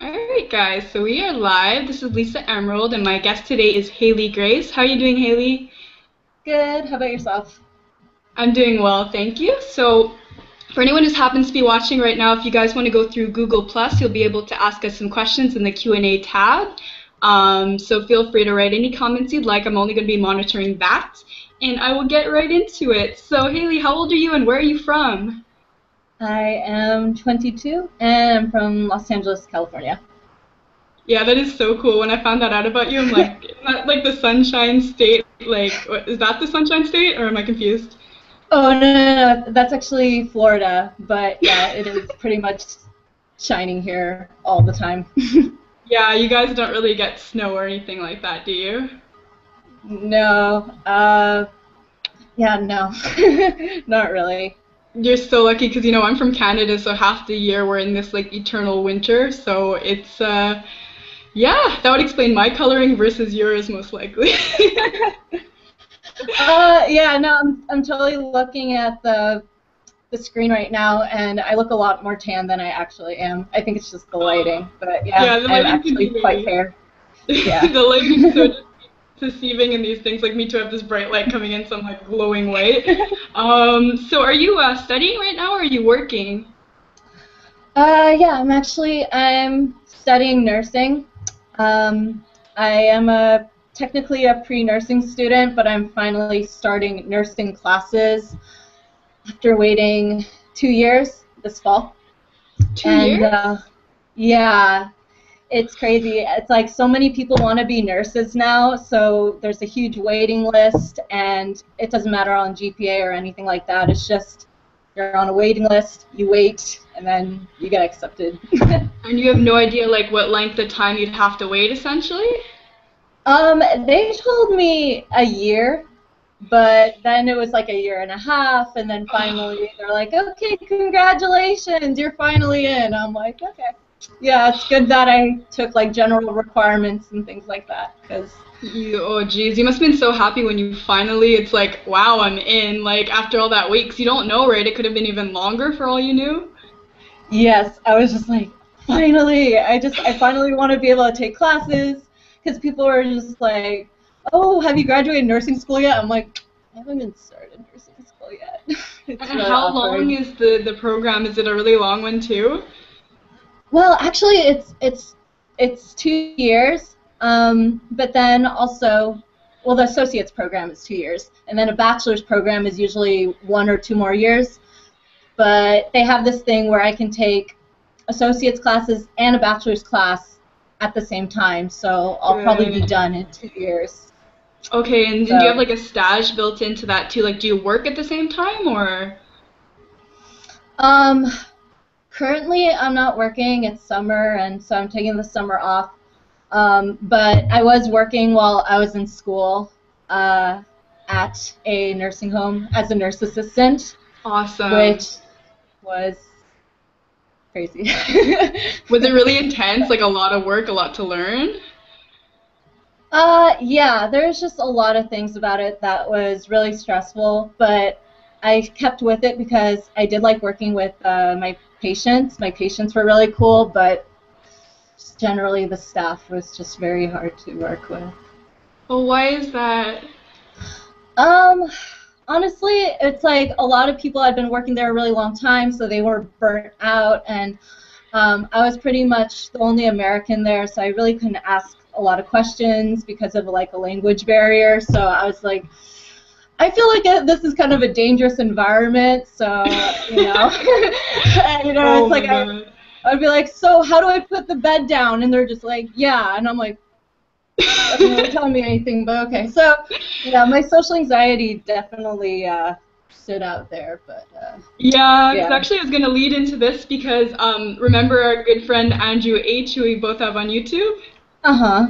Alright guys, so we are live. This is Lisa Emerald and my guest today is Hailey Grace. How are you doing, Hailey? Good. How about yourself? I'm doing well, thank you. So for anyone who happens to be watching right now, if you guys want to go through Google Plus, you'll be able to ask us some questions in the Q&A tab. So feel free to write any comments you'd like. I'm only going to be monitoring that, and I will get right into it. So Hailey, how old are you and where are you from? I am 22 and I'm from Los Angeles, California. Yeah, that is so cool. When I found that out about you, I'm like, isn't that like the Sunshine State? Like, is that the Sunshine State, or am I confused? Oh, no. That's actually Florida, but yeah, it is pretty much shining here all the time. Yeah, you guys don't really get snow or anything like that, do you? No, yeah, no, not really. You're so lucky because I'm from Canada, so half the year we're in this like eternal winter. So it's yeah, that would explain my coloring versus yours most likely. Yeah, no, I'm totally looking at the screen right now, and I look a lot more tan than I actually am. I think it's just the lighting, but yeah, Yeah, the I'm lighting can actually be quite very fair. Yeah. the lighting's so deceiving in these things. Like me too, I have this bright light coming in, so I'm like glowing white. So are you studying right now or are you working? Yeah, I'm studying nursing. I am technically a pre-nursing student, but I'm finally starting nursing classes after waiting 2 years this fall. Two And years? yeah, it's crazy. It's like so many people want to be nurses now, so there's a huge waiting list, and it doesn't matter on GPA or anything like that. It's just you're on a waiting list, you wait, and then you get accepted. And you have no idea like what length of time you'd have to wait essentially? They told me a year, but then it was like a year and a half, and then finally they're like, okay, congratulations, you're finally in. I'm like, okay. Yeah, it's good that I took like general requirements and things like that, because Oh geez, you must have been so happy when you finally, it's like, wow, I'm in, like after all that wait, 'cause you don't know, right? It could have been even longer for all you knew. yes, I was just like, finally, I finally want to be able to take classes, because people are just like, oh, have you graduated nursing school yet? I'm like, I haven't even started nursing school yet. It's And really how long awkward. is the program? Is it a really long one too? Well, actually, it's 2 years, but then also, well, the associate's program is 2 years, and then a bachelor's program is usually 1 or 2 more years. But they have this thing where I can take associate's classes and a bachelor's class at the same time, so I'll probably be Good. done in 2 years. Okay, and then do you have So, like a stage built into that too? Like, do you work at the same time or? um, currently I'm not working. It's summer, and so I'm taking the summer off. But I was working while I was in school uh, at a nursing home as a nurse assistant, Awesome. which was crazy. Was it really intense? Like a lot of work, a lot to learn? Yeah, there's just a lot of things about it that was really stressful, but I kept with it because I did like working with my patients. My patients were really cool, but just generally the staff was just very hard to work with. Well, why is that? Um, Honestly, it's like a lot of people had been working there a really long time, so they were burnt out, and I was pretty much the only American there, so I really couldn't ask a lot of questions because of like a language barrier. So I was like, I feel like this is kind of a dangerous environment. So Oh it's like my God. I'd be like, so how do I put the bed down? And they're just like, yeah, and I'm like, doesn't really tell me anything, but okay. So, yeah, my social anxiety definitely stood out there, but Yeah, because yeah. actually I was going to lead into this because remember our good friend Andrew H, who we both have on YouTube? Uh-huh.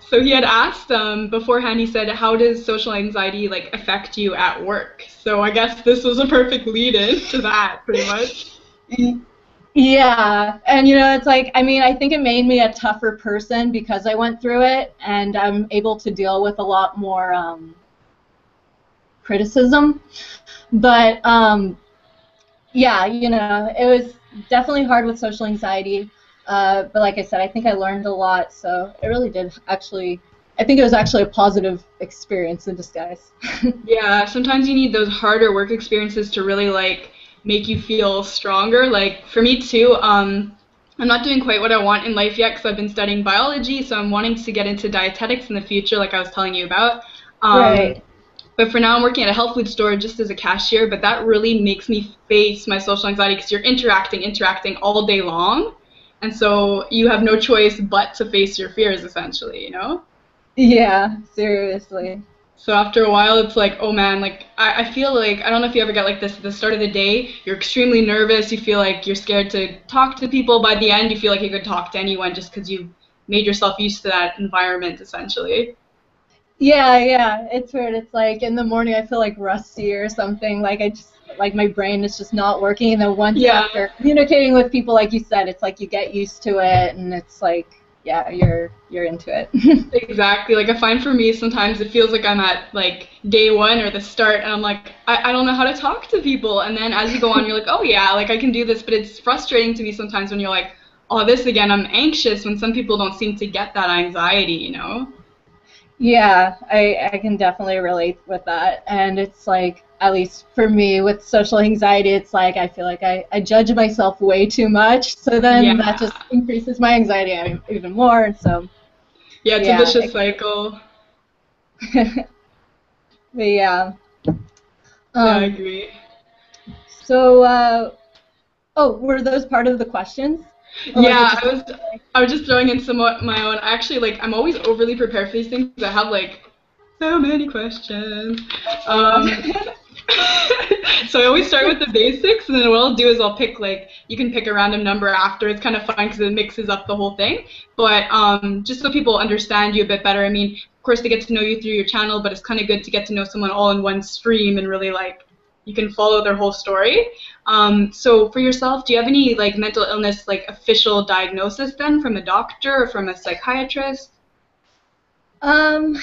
So he had asked beforehand, he said, how does social anxiety like affect you at work? So I guess this was a perfect lead in to that, pretty much. Y- Yeah, and it's like, I mean, I think it made me a tougher person because I went through it, and I'm able to deal with a lot more criticism. But yeah, it was definitely hard with social anxiety. But like I said, I think I learned a lot, so it really did actually, I think it was actually a positive experience in disguise. Yeah, sometimes you need those harder work experiences to really like make you feel stronger. Like for me too, I'm not doing quite what I want in life yet because I've been studying biology, so I'm wanting to get into dietetics in the future, like I was telling you about. Um, Right. but for now, I'm working at a health food store just as a cashier, but that really makes me face my social anxiety because you're interacting all day long. And so you have no choice but to face your fears, essentially, you know? Yeah, seriously. So after a while, it's like, oh man, like I feel like I don't know if you ever get like this at the start of the day. You're extremely nervous. You feel like you're scared to talk to people. By the end, you feel like you could talk to anyone just because you made yourself used to that environment, essentially. Yeah, yeah, it's weird. It's like in the morning I feel like rusty or something. Like I just like my brain is just not working. And then once Yeah, after communicating with people, like you said, it's like you get used to it, and it's like yeah, you're into it. exactly. Like I find for me sometimes it feels like I'm at like day one or the start, and I'm like I don't know how to talk to people. And then as you go on, you're like, oh yeah, like I can do this. But it's frustrating to me sometimes when you're like, oh this again. I'm anxious when some people don't seem to get that anxiety, you know? Yeah, I can definitely relate with that. And it's like, at least for me, with social anxiety, it's like I feel like I judge myself way too much. So then that Yeah. just increases my anxiety even more. And so, Yeah, it's a yeah. vicious cycle. But yeah. No, I Um, agree. so, oh, were those part of the questions? Or was it Yeah, just I was just throwing in some of my own. Actually, like I'm always overly prepared for these things. I have like so many questions. uh, Um, so I always start with the basics, and then what I'll do is I'll pick like you can pick a random number after. It's kind of fun because it mixes up the whole thing. But just so people understand you a bit better. I mean, of course they get to know you through your channel, but it's kind of good to get to know someone all in one stream and really like you can follow their whole story. So for yourself, do you have any like mental illness like official diagnosis then from a doctor or from a psychiatrist? um,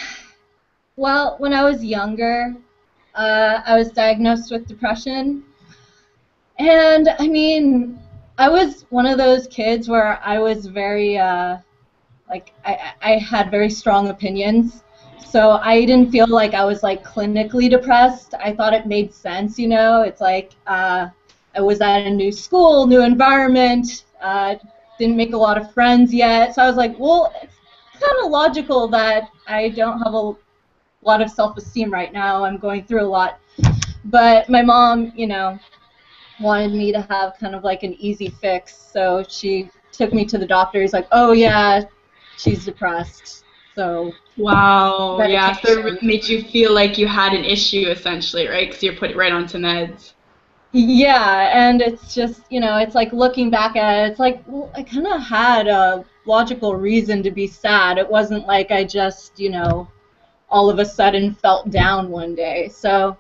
well, when I was younger, I was diagnosed with depression. And I mean, I was one of those kids where I was very like I had very strong opinions. So I didn't feel like I was like clinically depressed. I thought it made sense, you know. It's like I was at a new school, new environment, didn't make a lot of friends yet. So I was like, well, it's kind of logical that I don't have a lot of self-esteem right now. I'm going through a lot. But my mom, you know, wanted me to have kind of like an easy fix. So she took me to the doctor. He's like, oh, yeah, she's depressed. So Wow, yeah, so it medication. made you feel like you had an issue essentially, right? Because you're put right onto meds. Yeah, and it's just, you know, it's like looking back at it, it's like, well, I kind of had a logical reason to be sad. It wasn't like I just, you know, all of a sudden felt down one day. So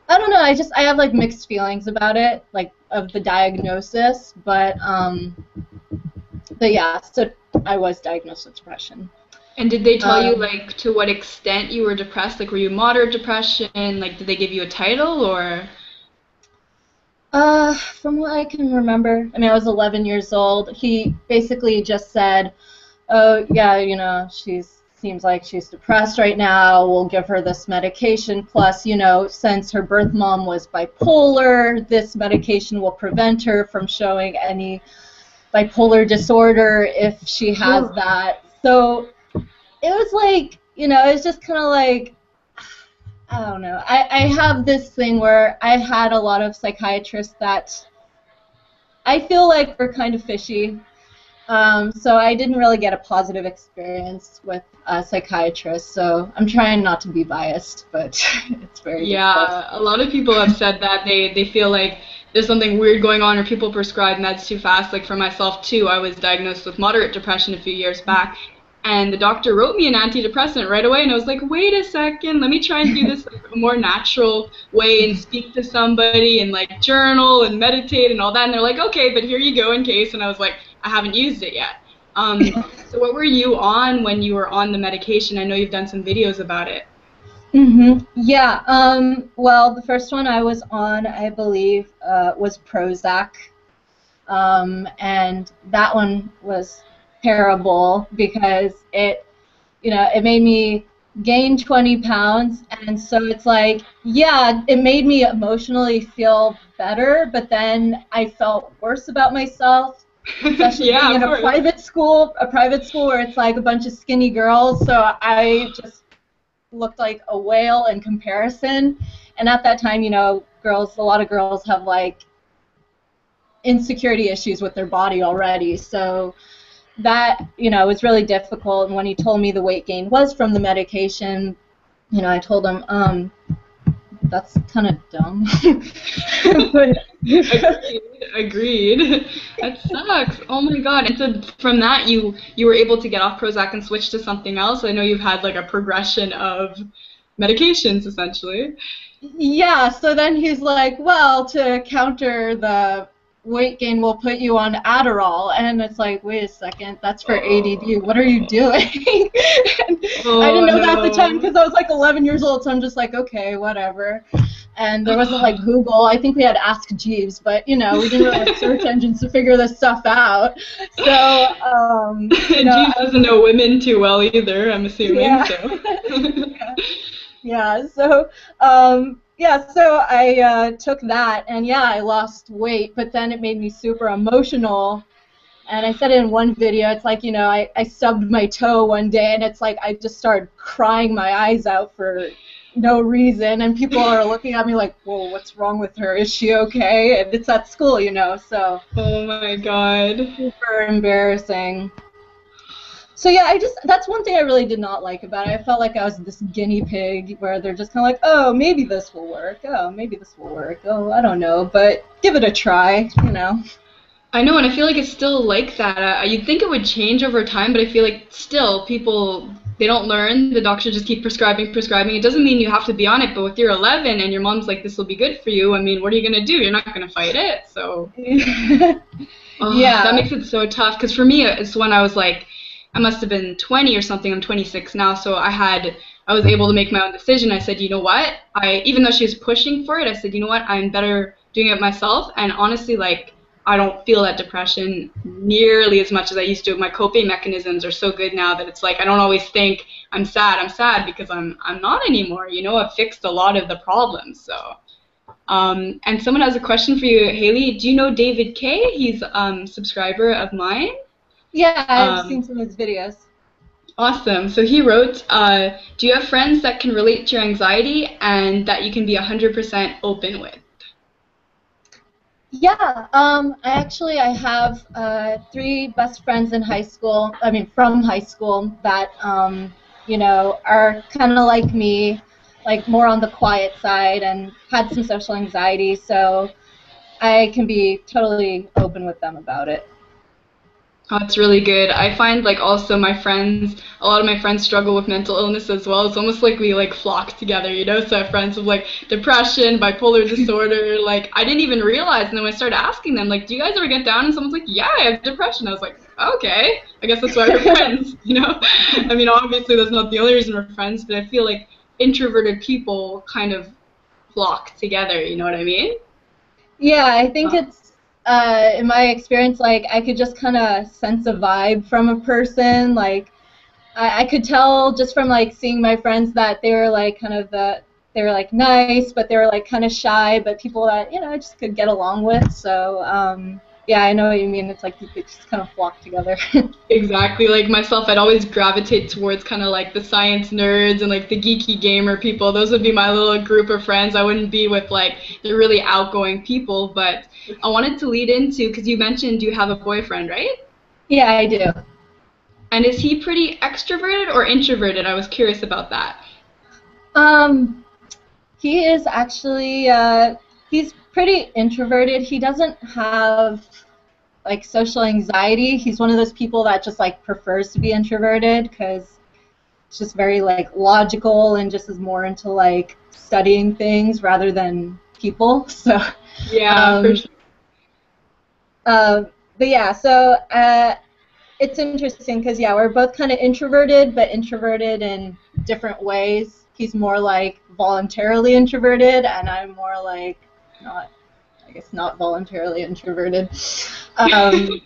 I don't know. I have like mixed feelings about it, like of the diagnosis, but yeah. So I was diagnosed with depression. And did they tell you Um, like to what extent you were depressed? Like were you moderate depression? Like did they give you a title or? from what I can remember, I mean, I was 11 years old. He basically just said, "Oh, yeah, you know, she's seems like she's depressed right now. We'll give her this medication. Plus, you know, since her birth mom was bipolar, this medication will prevent her from showing any bipolar disorder if she has that." So it was like, you know, it's just kind of like, I don't know. I have this thing where I had a lot of psychiatrists that I feel like were kind of fishy. So I didn't really get a positive experience with a psychiatrist. So I'm trying not to be biased, but it's very difficult. Yeah, a lot of people have said that they feel like there's something weird going on or people prescribe meds too fast. Like for myself too, I was diagnosed with moderate depression a few years back, and the doctor wrote me an antidepressant right away, and I was like, wait a second, let me try and do this like a more natural way and speak to somebody and like journal and meditate and all that. And they're like, okay, but here you go in case. And I was like, I haven't used it yet. So what were you on when you were on the medication? I know you've done some videos about it. Yeah. Well, the first one I was on, I believe, was Prozac. and that one was terrible because it made me gain 20 pounds, and so it's like, yeah, it made me emotionally feel better, but then I felt worse about myself, especially Yeah, being of in course. a private school where it's like a bunch of skinny girls, so I just looked like a whale in comparison. And at that time, a lot of girls have like insecurity issues with their body already, so that was really difficult. And when he told me the weight gain was from the medication, I told him, that's kind of dumb. But, Agreed. That sucks. Oh my God. And so from that you were able to get off Prozac and switch to something else. I know you've had like a progression of medications essentially. yeah, so then he's like, well, to counter the weight gain, we'll put you on Adderall. And it's like, wait a second, that's for ADD. What are you doing? And I didn't Oh know that at the time no. because I was like 11 years old, so I'm just like, okay, whatever. And there wasn't like Google. I think we had Ask Jeeves, but we didn't really have search engines to figure this stuff out. So, Jeeves doesn't know women too well either, I'm assuming, yeah. so. Yeah, so so I took that, and yeah, I lost weight, but then it made me super emotional. And I said it in one video, it's like, I stubbed my toe one day, and it's like I just started crying my eyes out for no reason, and people are looking at me like, whoa, what's wrong with her? Is she okay? And it's at school, so Oh my God. super embarrassing. So yeah, that's one thing I really did not like about it. I felt like I was this guinea pig where they're just kind of like, oh, maybe this will work. Oh, maybe this will work. Oh, I don't know, but give it a try, I know, and I feel like it's still like that. You'd think it would change over time, but I feel like still people, they don't learn. The doctors just keep prescribing, prescribing. It doesn't mean you have to be on it, but if you're 11 and your mom's like, this will be good for you, I mean, what are you going to do? You're not going to fight it. So, that Yeah. makes it so tough. Because for me, it's when I was like, I must have been 20 or something. I'm 26 now, so I was able to make my own decision. I said, you know what? Even though she was pushing for it, I said, you know what? I'm better doing it myself. And honestly, like, I don't feel that depression nearly as much as I used to. My coping mechanisms are so good now that it's like I don't always think I'm sad. I'm sad because I'm not anymore. I've fixed a lot of the problems. So, and someone has a question for you, Haley. Do you know David K? He's subscriber of mine. Yeah, I've Um, seen some of his videos. Awesome. So he wrote, do you have friends that can relate to your anxiety and that you can be 100% open with? Yeah, I have 3 best friends in high school. I mean, from high school that are kind of like me, like more on the quiet side and had some social anxiety. So I can be totally open with them about it. Oh, that's really good. I find like also a lot of my friends struggle with mental illness as well. It's almost like we like flock together. So I have friends with like depression, bipolar disorder. Like I didn't even realize, and then when I started asking them, like, do you guys ever get down? And someone's like, yeah, I have depression. I was like, okay, I guess that's why we're friends. I mean, obviously that's not the only reason we're friends, but I feel like introverted people kind of flock together. You know what I mean? Yeah, I think Uh, it's in my experience, like I could just kind of sense a vibe from a person. Like I could tell just from like seeing my friends that they were like they were like nice, but they were like kind of shy, but people that I just could get along with. So yeah, I know what you mean. It's like you could just kind of flock together. Exactly. Like myself, I'd always gravitate towards kind of like the science nerds and like the geeky gamer people. Those would be my little group of friends. I wouldn't be with like the really outgoing people. But I wanted to lead into, because you mentioned you have a boyfriend, right? Yeah, I do. And is he pretty extroverted or introverted? I was curious about that. Um, he is actually he's pretty introverted. He doesn't have like social anxiety. He's one of those people that just like prefers to be introverted because it's just very like logical and just is more into like studying things rather than people. So, Yeah, for um, sure. uh, but yeah, so it's interesting because yeah, we're both kind of introverted, but introverted in different ways. He's more like voluntarily introverted, and I'm more like not I guess not voluntarily introverted. Um,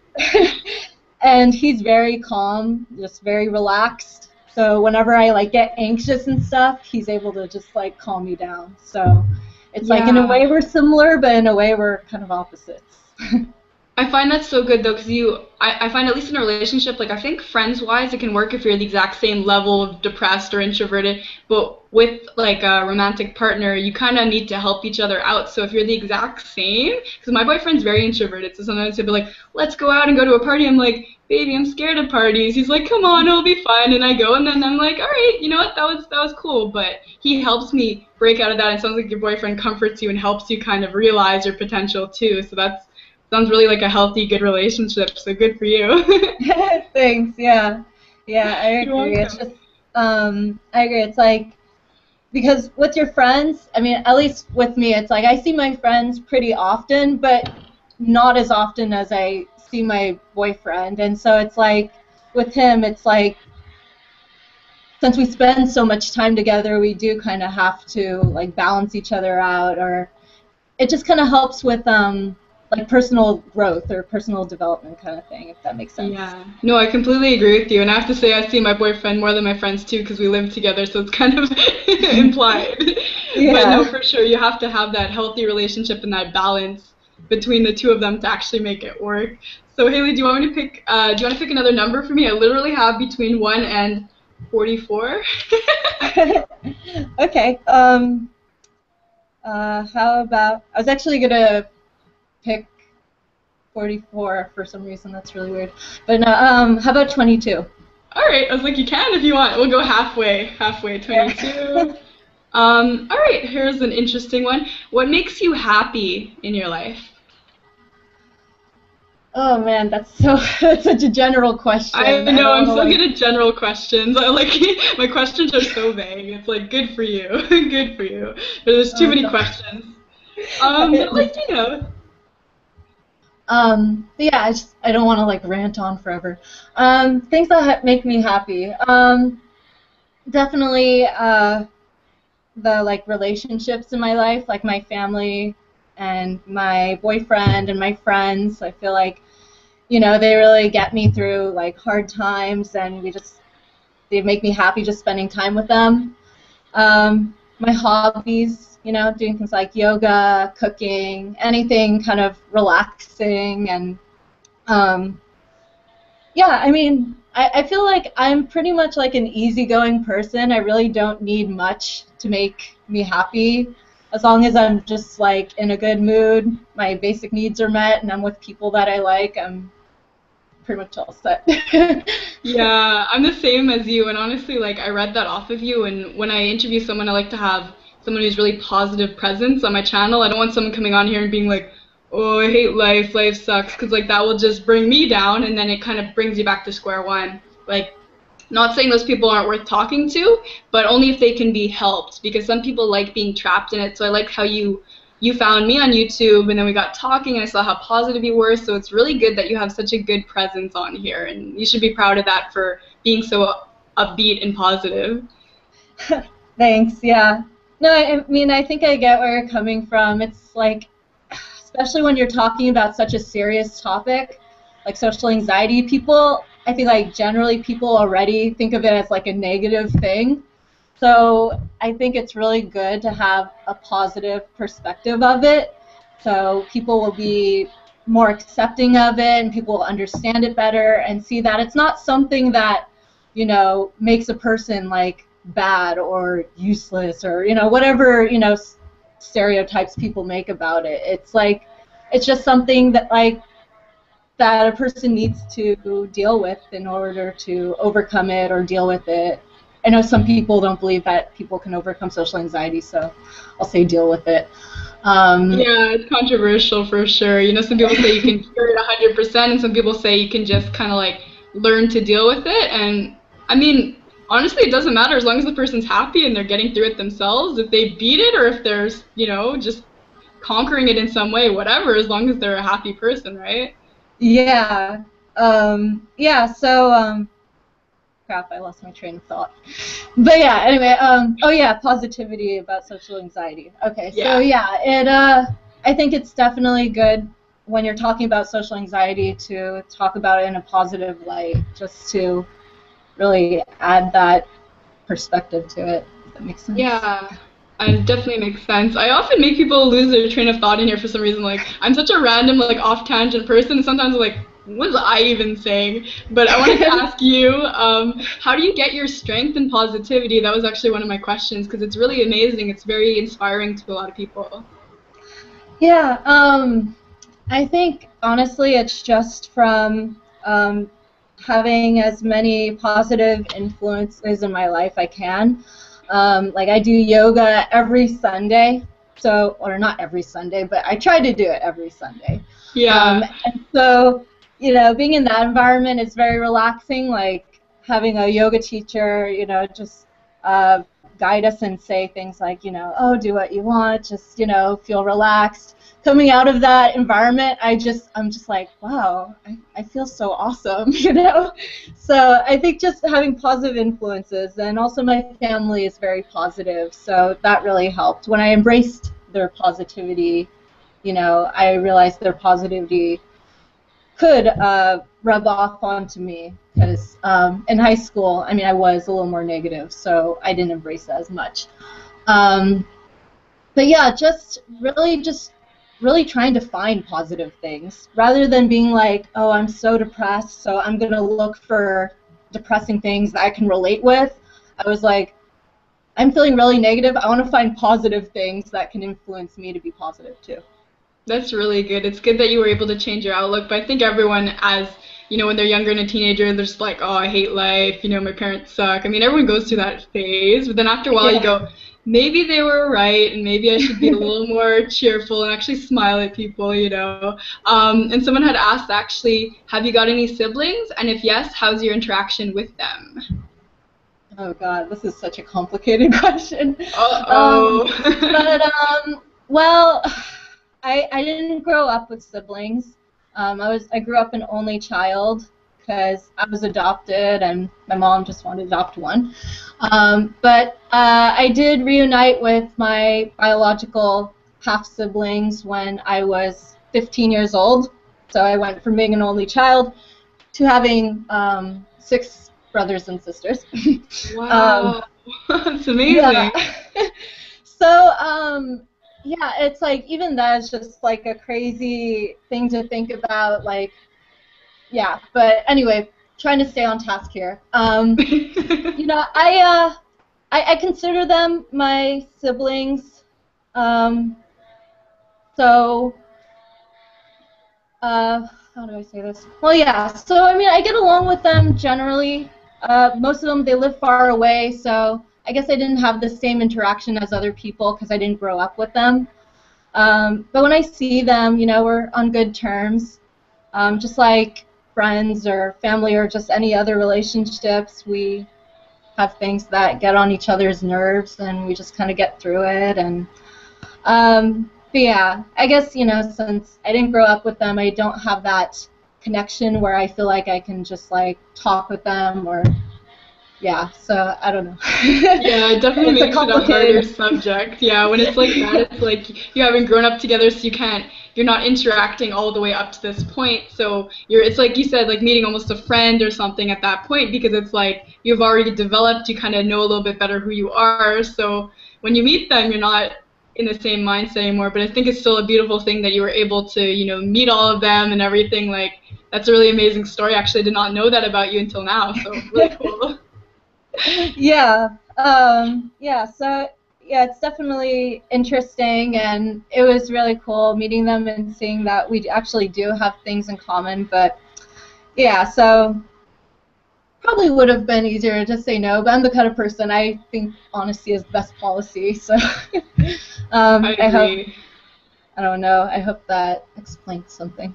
and he's very calm, just very relaxed. So whenever I like get anxious and stuff, he's able to just like calm me down. So it's like in a Yeah. way we're similar, but in a way we're kind of opposites. I find that so good though, because I find at least in a relationship, like I think friends wise, it can work if you're the exact same level of depressed or introverted, but with like a romantic partner, you kind of need to help each other out. So if you're the exact same, because my boyfriend's very introverted, so sometimes he'll be like, let's go out and go to a party. I'm like, baby, I'm scared of parties. He's like, come on, it'll be fun. And I go, and then I'm like, all right, you know what, that was cool. But he helps me break out of that. It sounds like your boyfriend comforts you and helps you kind of realize your potential too. So that's sounds really like a healthy, good relationship. So good for you. Thanks. Yeah. Yeah, I You're agree. It's welcome. just, I agree. It's like, because with your friends, I mean, at least with me, it's like I see my friends pretty often, but not as often as I see my boyfriend. And so it's like, with him, it's like, since we spend so much time together, we do kind of have to like balance each other out, or it just kind of helps with like personal growth or personal development kind of thing, if that makes sense. Yeah. No, I completely agree with you. And I have to say, I see my boyfriend more than my friends too, because we live together, so it's kind of implied. But no, Yeah. for sure, you have to have that healthy relationship and that balance between the two of them to actually make it work. So Haley, do you want me to pick? Do you want to pick another number for me? I literally have between 1 and 44. Okay. How about? I was actually gonna pick 44 for some reason. That's really weird. But no. How about 22? All right, I was like, you can if you want. We'll go halfway, Yeah. 22. All right, here's an interesting one. What makes you happy in your life? Oh man, that's so that's such a general I question. I know don't I'm want to so like. good at general questions. I like my questions are so vague. It's like good for you, good for you. But there's too Oh many no. questions. But Just, like you know, but yeah, I don't want to like rant on forever. Things that make me happy. Definitely the like relationships in my life, like my family and my boyfriend and my friends. I feel like, they really get me through like hard times, and they make me happy just spending time with them. My hobbies, doing things like yoga, cooking, anything kind of relaxing, and um, yeah, I mean, I feel like I'm pretty much like an easygoing person. I really don't need much to make me happy. As long as I'm just like in a good mood, my basic needs are met, and I'm with people that I like, I'm pretty much all set. yeah, I'm the same as you. And honestly, like I read that off of you. And when I interview someone, I like to have someone who's really positive presence on my channel. I don't want someone coming on here and being like, "Oh, I hate life. Life sucks," because like that will just bring me down, and then it kind of brings you back to square one. Like not saying those people aren't worth talking to, but only if they can be helped because some people like being trapped in it. So I like how you found me on YouTube and then we got talking and I saw how positive you were. So it's really good that you have such a good presence on here and you should be proud of that for being so upbeat and positive. Thanks, yeah. No, I mean, I think I get where you're coming from. It's like, especially when you're talking about such a serious topic, like social anxiety, I think like generally people already think of it as like a negative thing. So I think it's really good to have a positive perspective of it. So people will be more accepting of it and people will understand it better and see that it's not something that, makes a person like bad or useless or, whatever, stereotypes people make about it. It's like, it's just something that like that a person needs to deal with in order to overcome it or deal with it. I know some people don't believe that people can overcome social anxiety, so I'll say deal with it. Um, Yeah, it's controversial for sure. You know, some people say you can cure it 100%, and some people say you can just kind of like learn to deal with it. And I mean, honestly, it doesn't matter as long as the person's happy and they're getting through it themselves. If they beat it or if they're, just conquering it in some way, whatever, as long as they're a happy person, right? yeah. Yeah, so, crap, I lost my train of thought. But yeah, anyway, oh yeah, positivity about social anxiety. Okay, so Yeah. yeah, I think it's definitely good when you're talking about social anxiety to talk about it in a positive light, just to really add that perspective to it. If that makes sense. Yeah, it definitely makes sense. I often make people lose their train of thought in here for some reason. Like, I'm such a random, like, off-tangent person. Sometimes I'm like, what was I even saying? But I wanted to ask you, how do you get your strength and positivity? That was actually one of my questions because it's really amazing. It's very inspiring to a lot of people. Yeah, I think honestly it's just from having as many positive influences in my life I can. Like I do yoga every Sunday, so or not every Sunday, but I try to do it every Sunday. Yeah. And so being in that environment is very relaxing. Like having a yoga teacher, just uh, guide us and say things like, oh, do what you want, just feel relaxed. Coming out of that environment, I'm just like, wow, I feel so awesome, So I think just having positive influences, and also my family is very positive, so that really helped. When I embraced their positivity, I realized their positivity could rub off onto me, because in high school, I mean, I was a little more negative, so I didn't embrace that as much. Um, but yeah, just really trying to find positive things rather than being like, oh, I'm so depressed, so I'm gonna look for depressing things that I can relate with. I was like, I'm feeling really negative. I want to find positive things that can influence me to be positive too. That's really good. It's good that you were able to change your outlook. But I think everyone, as when they're younger and a teenager, they're just like, oh, I hate life. My parents suck. I mean, everyone goes through that phase. But then after a while, you Yeah. go, maybe they were right, and maybe I should be a little more cheerful and actually smile at people. And someone had asked, actually, have you got any siblings? And if yes, how's your interaction with them? Oh God, this is such a complicated question. Um, Uh-oh. but I didn't grow up with siblings. I grew up an only child because I was adopted and my mom just wanted to adopt one. But I did reunite with my biological half siblings when I was 15 years old. So I went from being an only child to having six brothers and sisters. um, Wow. That's yeah. amazing. So yeah, it's like even that's just like a crazy thing to think about. Like, yeah. But anyway, trying to stay on task here. I consider them my siblings. Um, so how do I say this? Well, yeah. So I mean, I get along with them generally. Most of them they live far away, so I guess I didn't have the same interaction as other people because I didn't grow up with them. But when I see them, we're on good terms. Just like friends or family or just any other relationships, we have things that get on each other's nerves, and we just kind of get through it. But yeah, I guess, since I didn't grow up with them, I don't have that connection where I feel like I can just like talk with them or yeah, so I don't know. Yeah, it definitely It's a makes it a harder complicated. subject. Yeah, when it's like that, it's like you haven't grown up together, so you're not interacting all the way up to this point. So it's like you said, like meeting almost a friend or something at that point, because it's like you've already developed, you kind of know a little bit better who you are. So when you meet them, you're not in the same mindset anymore. But I think it's still a beautiful thing that you were able to, meet all of them and everything. Like, that's a really amazing story. Actually, I did not know that about you until now, so really cool. Yeah. Yeah, so yeah, it's definitely interesting, and it was really cool meeting them and seeing that we actually do have things in common. But yeah, so probably would have been easier to just say no, but I'm the kind of person I think honesty is the best policy. So I I hope, agree. I don't know, I hope that explains something.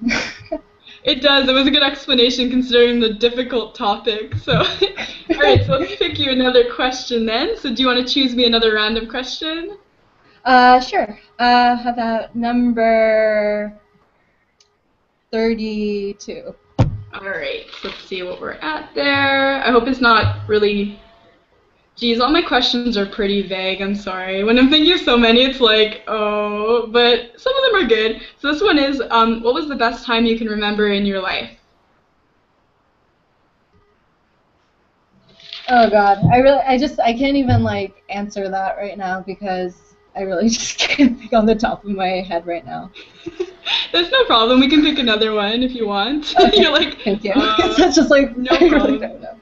It does. It was a good explanation considering the difficult topic. So, all right, so let's pick you another question then. So, do you want to choose me another random question? Sure. How about number 32? All right, so let's see what we're at there. I hope it's not really Geez, all my questions are pretty vague. I'm sorry. When I'm thinking of so many, it's like, oh, but some of them are good. So this one is, what was the best time you can remember in your life? Oh God, I can't even like answer that right now because I really just can't think on the top of my head right now. That's no problem. We can pick another one if you want. Okay, You're like, thank you. Because that's just like no I really problem. don't know.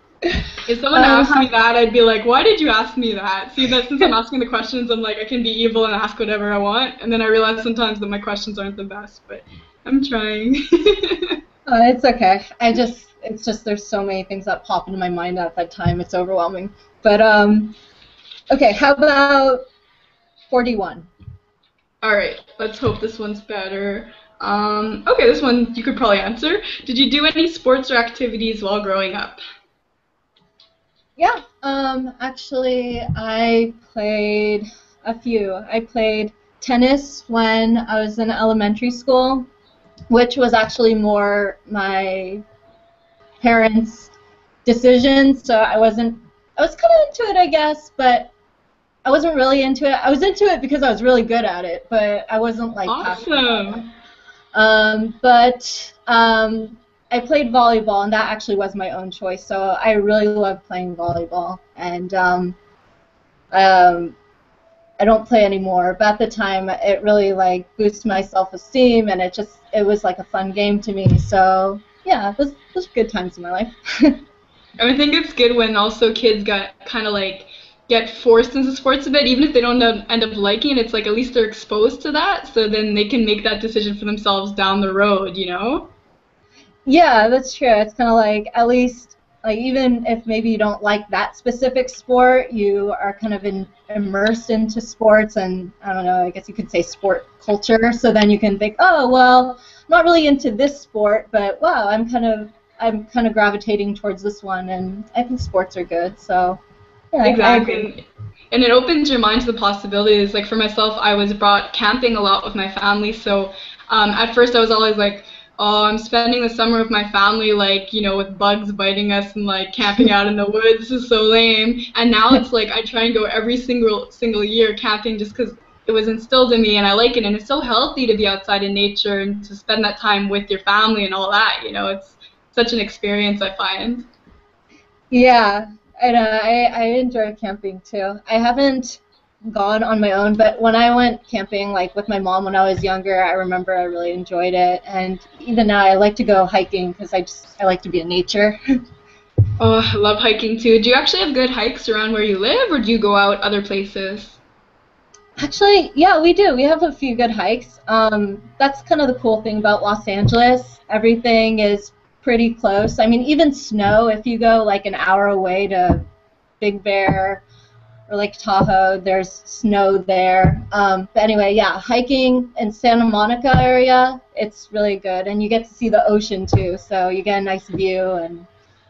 If someone asked me How, that, I'd be like, why did you ask me that? See, that since I'm asking the questions, I'm like, I can be evil and ask whatever I want. And then I realize sometimes that my questions aren't the best, but I'm trying. it's okay. It's just there's so many things that pop into my mind at that time. It's overwhelming. But okay. How about 41? All right, let's hope this one's better. Okay, this one you could probably answer. Did you do any sports or activities while growing up? Yeah. Actually, I played a few. I played tennis when I was in elementary school, which was actually more my parents' decision. So I was kind of into it, I guess, but I wasn't really into it. I was into it because I was really good at it, but I wasn't like passionate about it. Awesome. But I played volleyball, and that actually was my own choice. So I really love playing volleyball, and um, I don't play anymore. But at the time, it really like boosted my self-esteem, and it was like a fun game to me. So yeah, those good times in my life. I think it's good when also kids get kind of like get forced into sports a bit, even if they don't end up liking it. It's like at least they're exposed to that, so then they can make that decision for themselves down the road, you know? Yeah, that's true. It's kind of like at least like even if maybe you don't like that specific sport, you are kind of immersed into sports and I don't know, I guess you could say sport culture. So then you can think, oh well, I'm not really into this sport, but wow, I'm kind of gravitating towards this one, and I think sports are good. So yeah, I agree. Exactly. And it opens your mind to the possibilities. Like for myself, I was brought camping a lot with my family. So at first I was always like, oh, I'm spending the summer with my family, like, with bugs biting us and like camping out in the woods. This is so lame. And now it's like I try and go every single year camping just because it was instilled in me and I like it. And it's so healthy to be outside in nature and to spend that time with your family and all that. It's such an experience, I find. Yeah, and I enjoy camping too. I haven't gone on my own, but when I went camping, like with my mom when I was younger, I remember I really enjoyed it. And even now, I like to go hiking because I like to be in nature. Oh, I love hiking too. Do you actually have good hikes around where you live, or do you go out other places? Actually, yeah, we do. We have a few good hikes. That's kind of the cool thing about Los Angeles. Everything is pretty close. I mean, even snow, if you go like an hour away to Big Bear or Lake Tahoe, there's snow there. But anyway, yeah, hiking in Santa Monica area, it's really good. And you get to see the ocean too, so you get a nice view. And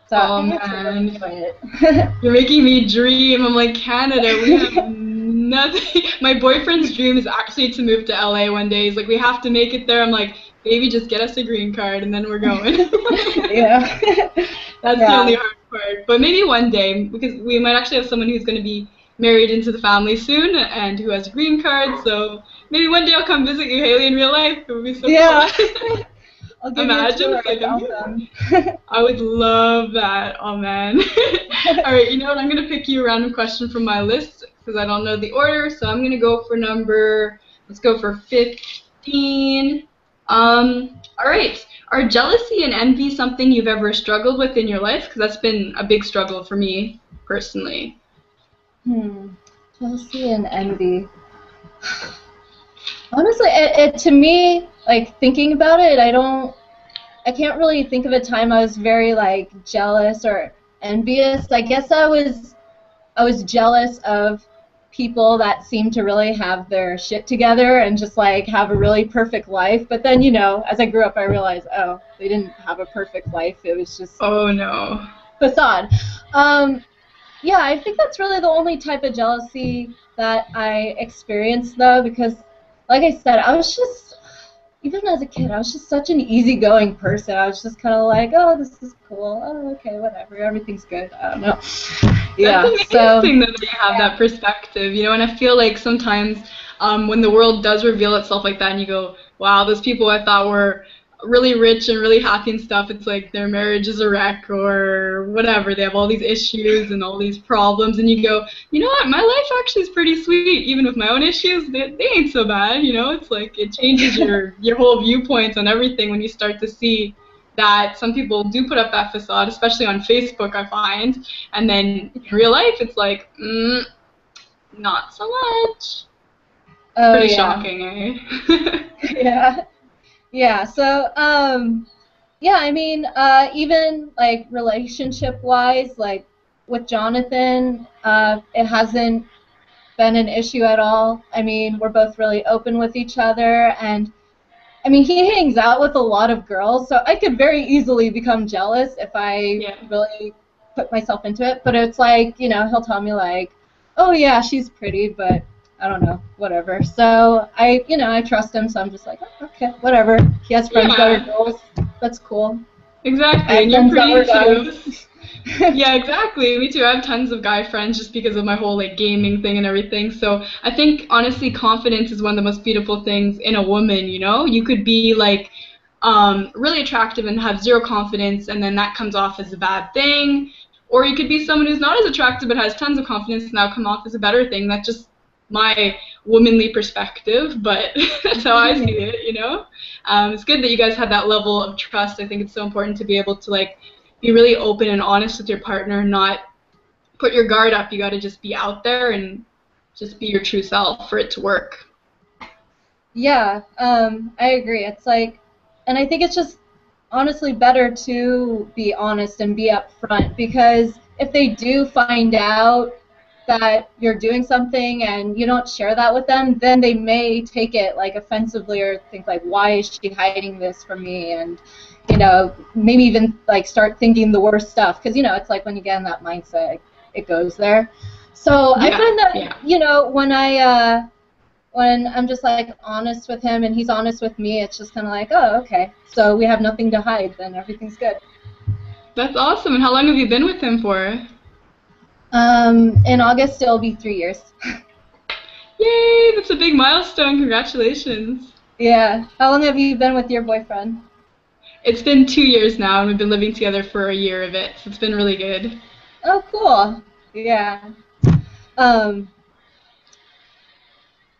so Oh I actually really man, enjoy it. you're making me dream. I'm like, Canada, we have nothing. My boyfriend's dream is actually to move to LA one day. He's like, we have to make it there. I'm like, baby, just get us a green card and then we're going. Yeah. That's the only Yeah. hard part. But maybe one day, because we might actually have someone who's going to be married into the family soon and who has a green card. So maybe one day I'll come visit you, Haley, in real life. It would be so cool. Yeah. I'll give you a Imagine, tour. it's like It's awesome. I would love that. Oh man. All right, you know what? I'm gonna pick you a random question from my list because I don't know the order. So I'm gonna go for let's go for 15. All right. Are jealousy and envy something you've ever struggled with in your life? Because that's been a big struggle for me personally. Hmm. Jealousy and envy. Honestly, to me, like thinking about it, I can't really think of a time I was very like jealous or envious. I guess I was jealous of people that seemed to really have their shit together and just like have a really perfect life. But then, as I grew up, I realized, oh, they didn't have a perfect life. It was just Oh no. facade. Um, yeah, I think that's really the only type of jealousy that I experienced, though, because, like I said, I was just even as a kid, I was just such an easygoing person. I was just kind of like, oh, this is cool. Oh, okay, whatever. Everything's good. I don't know. That's Yeah. So amazing that you have yeah. that perspective, you know, and I feel like sometimes when the world does reveal itself like that and you go, wow, those people I thought were really rich and really happy and stuff, it's like their marriage is a wreck or whatever. They have all these issues and all these problems, and you go, you know what, my life actually is pretty sweet, even with my own issues, they ain't so bad, you know? It's like it changes your whole viewpoints on everything when you start to see that some people do put up that facade, especially on Facebook, I find, and then in real life, it's like, not so much. It's Oh pretty yeah. shocking, eh? Yeah. Yeah. So yeah, I mean, even like relationship-wise, like with Jonathan, it hasn't been an issue at all. I mean, we're both really open with each other, and I mean, he hangs out with a lot of girls, so I could very easily become jealous if I Yeah. really put myself into it. But it's like, you know, he'll tell me like, oh yeah, she's pretty, but I don't know, whatever. So I trust him, so I'm just like, oh, okay, whatever. He has friends that are Yeah, girls. That's cool. I exactly, have and you're friends that were pretty guys. too. Yeah, exactly. Me too. I have tons of guy friends just because of my whole like gaming thing and everything. So I think honestly, confidence is one of the most beautiful things in a woman. You know, you could be like really attractive and have zero confidence, and then that comes off as a bad thing. Or you could be someone who's not as attractive but has tons of confidence, and that'll come off as a better thing. That's just my womanly perspective, but that's how I see it. You know, it's good that you guys have that level of trust. I think it's so important to be able to like be really open and honest with your partner, not put your guard up. You got to just be out there and just be your true self for it to work. Yeah, I agree. It's like, and I think it's just honestly better to be honest and be upfront, because if they do find out that you're doing something and you don't share that with them, then they may take it like offensively or think like, why is she hiding this from me? And maybe even like start thinking the worst stuff, because it's like when you get in that mindset, it goes there. So I Yeah, find that yeah. when I'm just like honest with him and he's honest with me, it's just kind of like, oh, okay, so we have nothing to hide, then everything's good. That's awesome. And how long have you been with him for? In August it'll be 3 years. Yay, that's a big milestone. Congratulations. Yeah. How long have you been with your boyfriend? It's been 2 years now, and we've been living together for a year of it, so it's been really good. Oh, cool. Yeah. Um,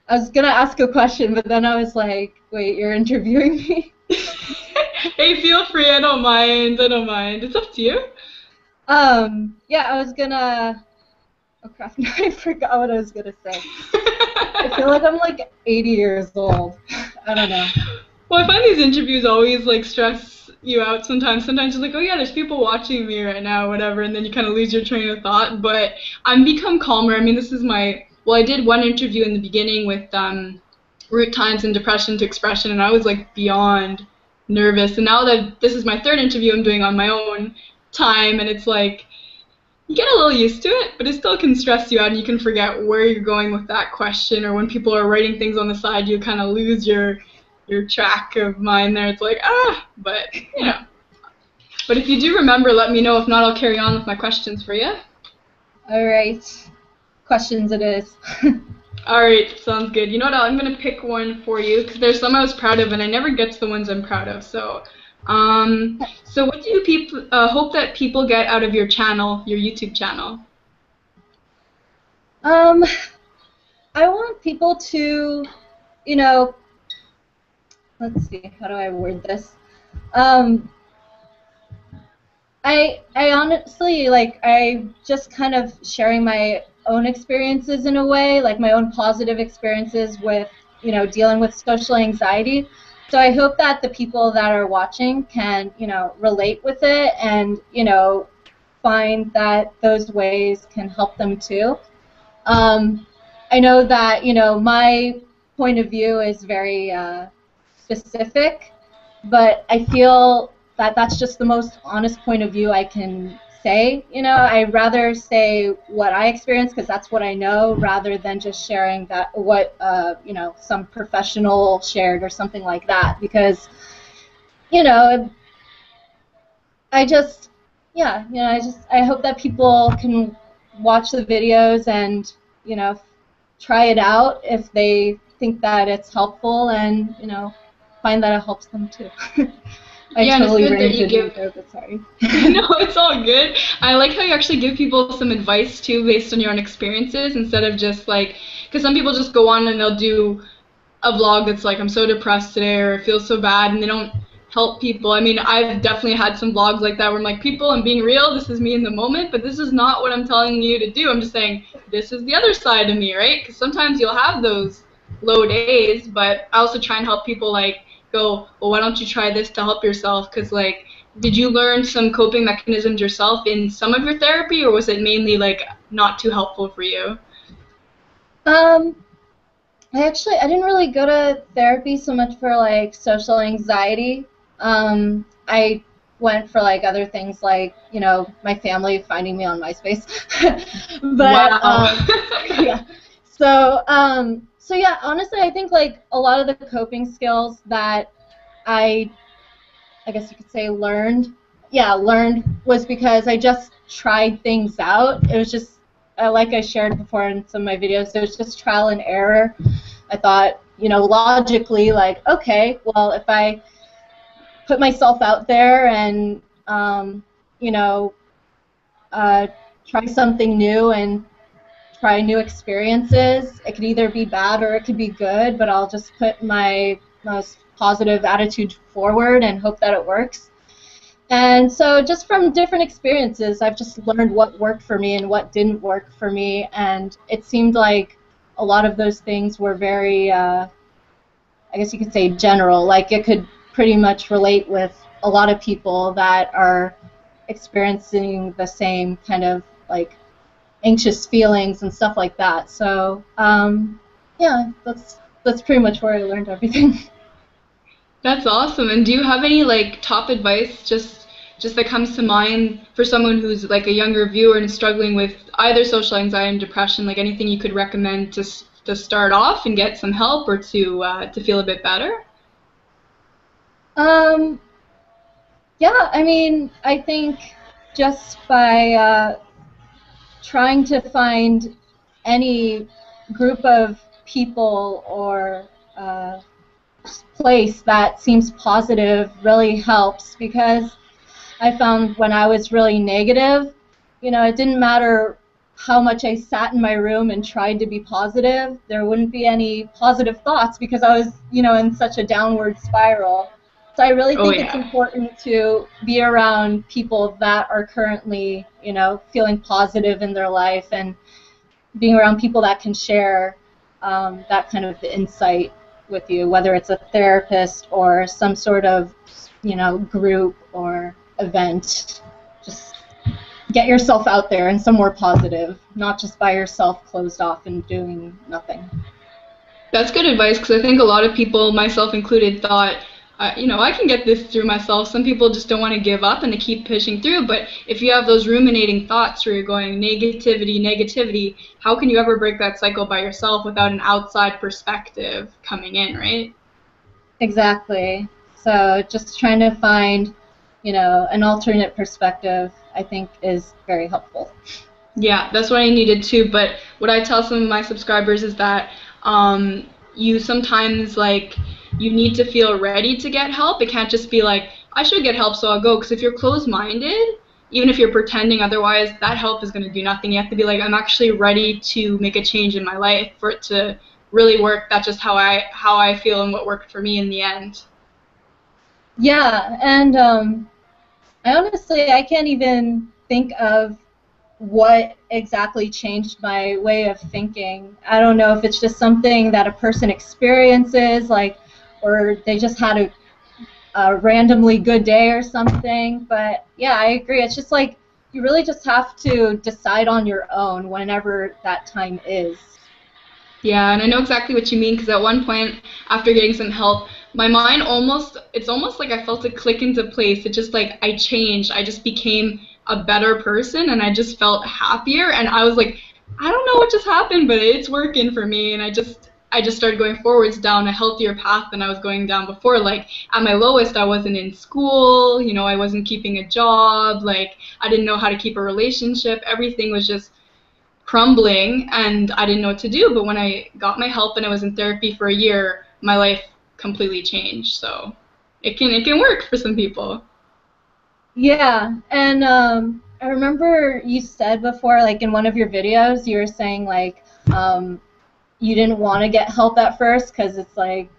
I was gonna ask a question, but then I was like, wait, you're interviewing me? Hey, feel free. I don't mind. I don't mind. It's up to you. Yeah, I was gonna. Oh crap! Now I forgot what I was gonna say. I feel like I'm like 80 years old. I don't know. Well, I find these interviews always like stress you out sometimes. Sometimes you're like, oh yeah, there's people watching me right now, whatever, and then you kind of lose your train of thought. But I'm become calmer. I mean, this is my well, I did one interview in the beginning with root times and depression to expression, and I was like beyond nervous. And now that this is my third interview I'm doing on my own time, and it's like you get a little used to it, but it still can stress you out, and you can forget where you're going with that question. Or when people are writing things on the side, you kind of lose your track of mind there. It's like, but, you know. But if you do remember, let me know. If not, I'll carry on with my questions for you. All right. Questions it is. All right, sounds good. You know what? I'm going to pick one for you because there's some I was proud of, and I never get to the ones I'm proud of. So what do you people hope that people get out of your channel, your YouTube channel? Um, I want people to, you know, let's see, how do I word this? Um, I honestly, like, I just kind of sharing my own experiences in a way, like my own positive experiences with, dealing with social anxiety. So I hope that the people that are watching can, relate with it and, find that those ways can help them too. I know that, my point of view is very specific, but I feel that that's just the most honest point of view I can say, I'd rather say what I experienced because that's what I know rather than just sharing that what, some professional shared or something like that because, I just, yeah, I hope that people can watch the videos and, try it out if they think that it's helpful and, find that it helps them too. I Yeah, and it's totally good that you ranted you give. there, but sorry. No, it's all good. I like how you actually give people some advice too based on your own experiences instead of just like, because some people just go on and they'll do a vlog that's like, I'm so depressed today or I feel so bad, and they don't help people. I mean, I've definitely had some vlogs like that where I'm like, people, I'm being real, this is me in the moment, but this is not what I'm telling you to do. I'm just saying, this is the other side of me, right? Because sometimes you'll have those low days, but I also try and help people like go, well, why don't you try this to help yourself? Because like, did you learn some coping mechanisms yourself in some of your therapy, or was it mainly like not too helpful for you? Um, I didn't really go to therapy so much for like social anxiety. I went for like other things like, my family finding me on MySpace. But Wow. yeah. So yeah, honestly, I think like a lot of the coping skills that I I guess you could say learned was because I just tried things out. It was just like I shared before in some of my videos, it was just trial and error. I thought, logically, like, okay, well, if I put myself out there and, you know, uh, try something new and try new experiences, it could either be bad or it could be good, but I'll just put my most positive attitude forward and hope that it works. And so just from different experiences, I've just learned what worked for me and what didn't work for me. And it seemed like a lot of those things were very, I guess you could say general. Like it could pretty much relate with a lot of people that are experiencing the same kind of like anxious feelings and stuff like that. So yeah, that's pretty much where I learned everything. That's awesome. And do you have any like top advice just that comes to mind for someone who's like a younger viewer and struggling with either social anxiety and depression, like anything you could recommend to start off and get some help or to feel a bit better? Um, yeah, I mean, I think just by trying to find any group of people or uh, place that seems positive really helps because I found when I was really negative, it didn't matter how much I sat in my room and tried to be positive, there wouldn't be any positive thoughts because I was, in such a downward spiral. So I really Oh think it's yeah. important to be around people that are currently, feeling positive in their life and being around people that can share that kind of insight with you, whether it's a therapist or some sort of, group or event. Just get yourself out there and somewhere positive, not just by yourself closed off and doing nothing. That's good advice because I think a lot of people, myself included, thought, I can get this through myself. Some people just don't want to give up and they keep pushing through. But if you have those ruminating thoughts where you're going negativity, negativity, how can you ever break that cycle by yourself without an outside perspective coming in, right? Exactly. So just trying to find, an alternate perspective, I think, is very helpful. Yeah, that's what I needed too. But what I tell some of my subscribers is that you sometimes like you need to feel ready to get help. It can't just be like I should get help, so I'll go. Because if you're closed-minded, even if you're pretending otherwise, that help is going to do nothing. You have to be like, I'm actually ready to make a change in my life for it to really work. That's just how I feel and what worked for me in the end. Yeah, and I can't even think of what exactly changed my way of thinking. I don't know if it's just something that a person experiences, like, or they just had a randomly good day or something. But yeah, I agree. It's just like you really just have to decide on your own whenever that time is. Yeah, and I know exactly what you mean because at one point, after getting some help, my mind it's almost like I felt it click into place. It just like I changed. I just became a better person, and I just felt happier, and I was like, I don't know what just happened, but it's working for me, and I just started going forwards down a healthier path than I was going down before. Like at my lowest, I wasn't in school, I wasn't keeping a job, like I didn't know how to keep a relationship. Everything was just crumbling and I didn't know what to do. But when I got my help and I was in therapy for a year, my life completely changed. So it can work for some people. Yeah, and I remember you said before, like in one of your videos, you were saying like you didn't want to get help at first because it's like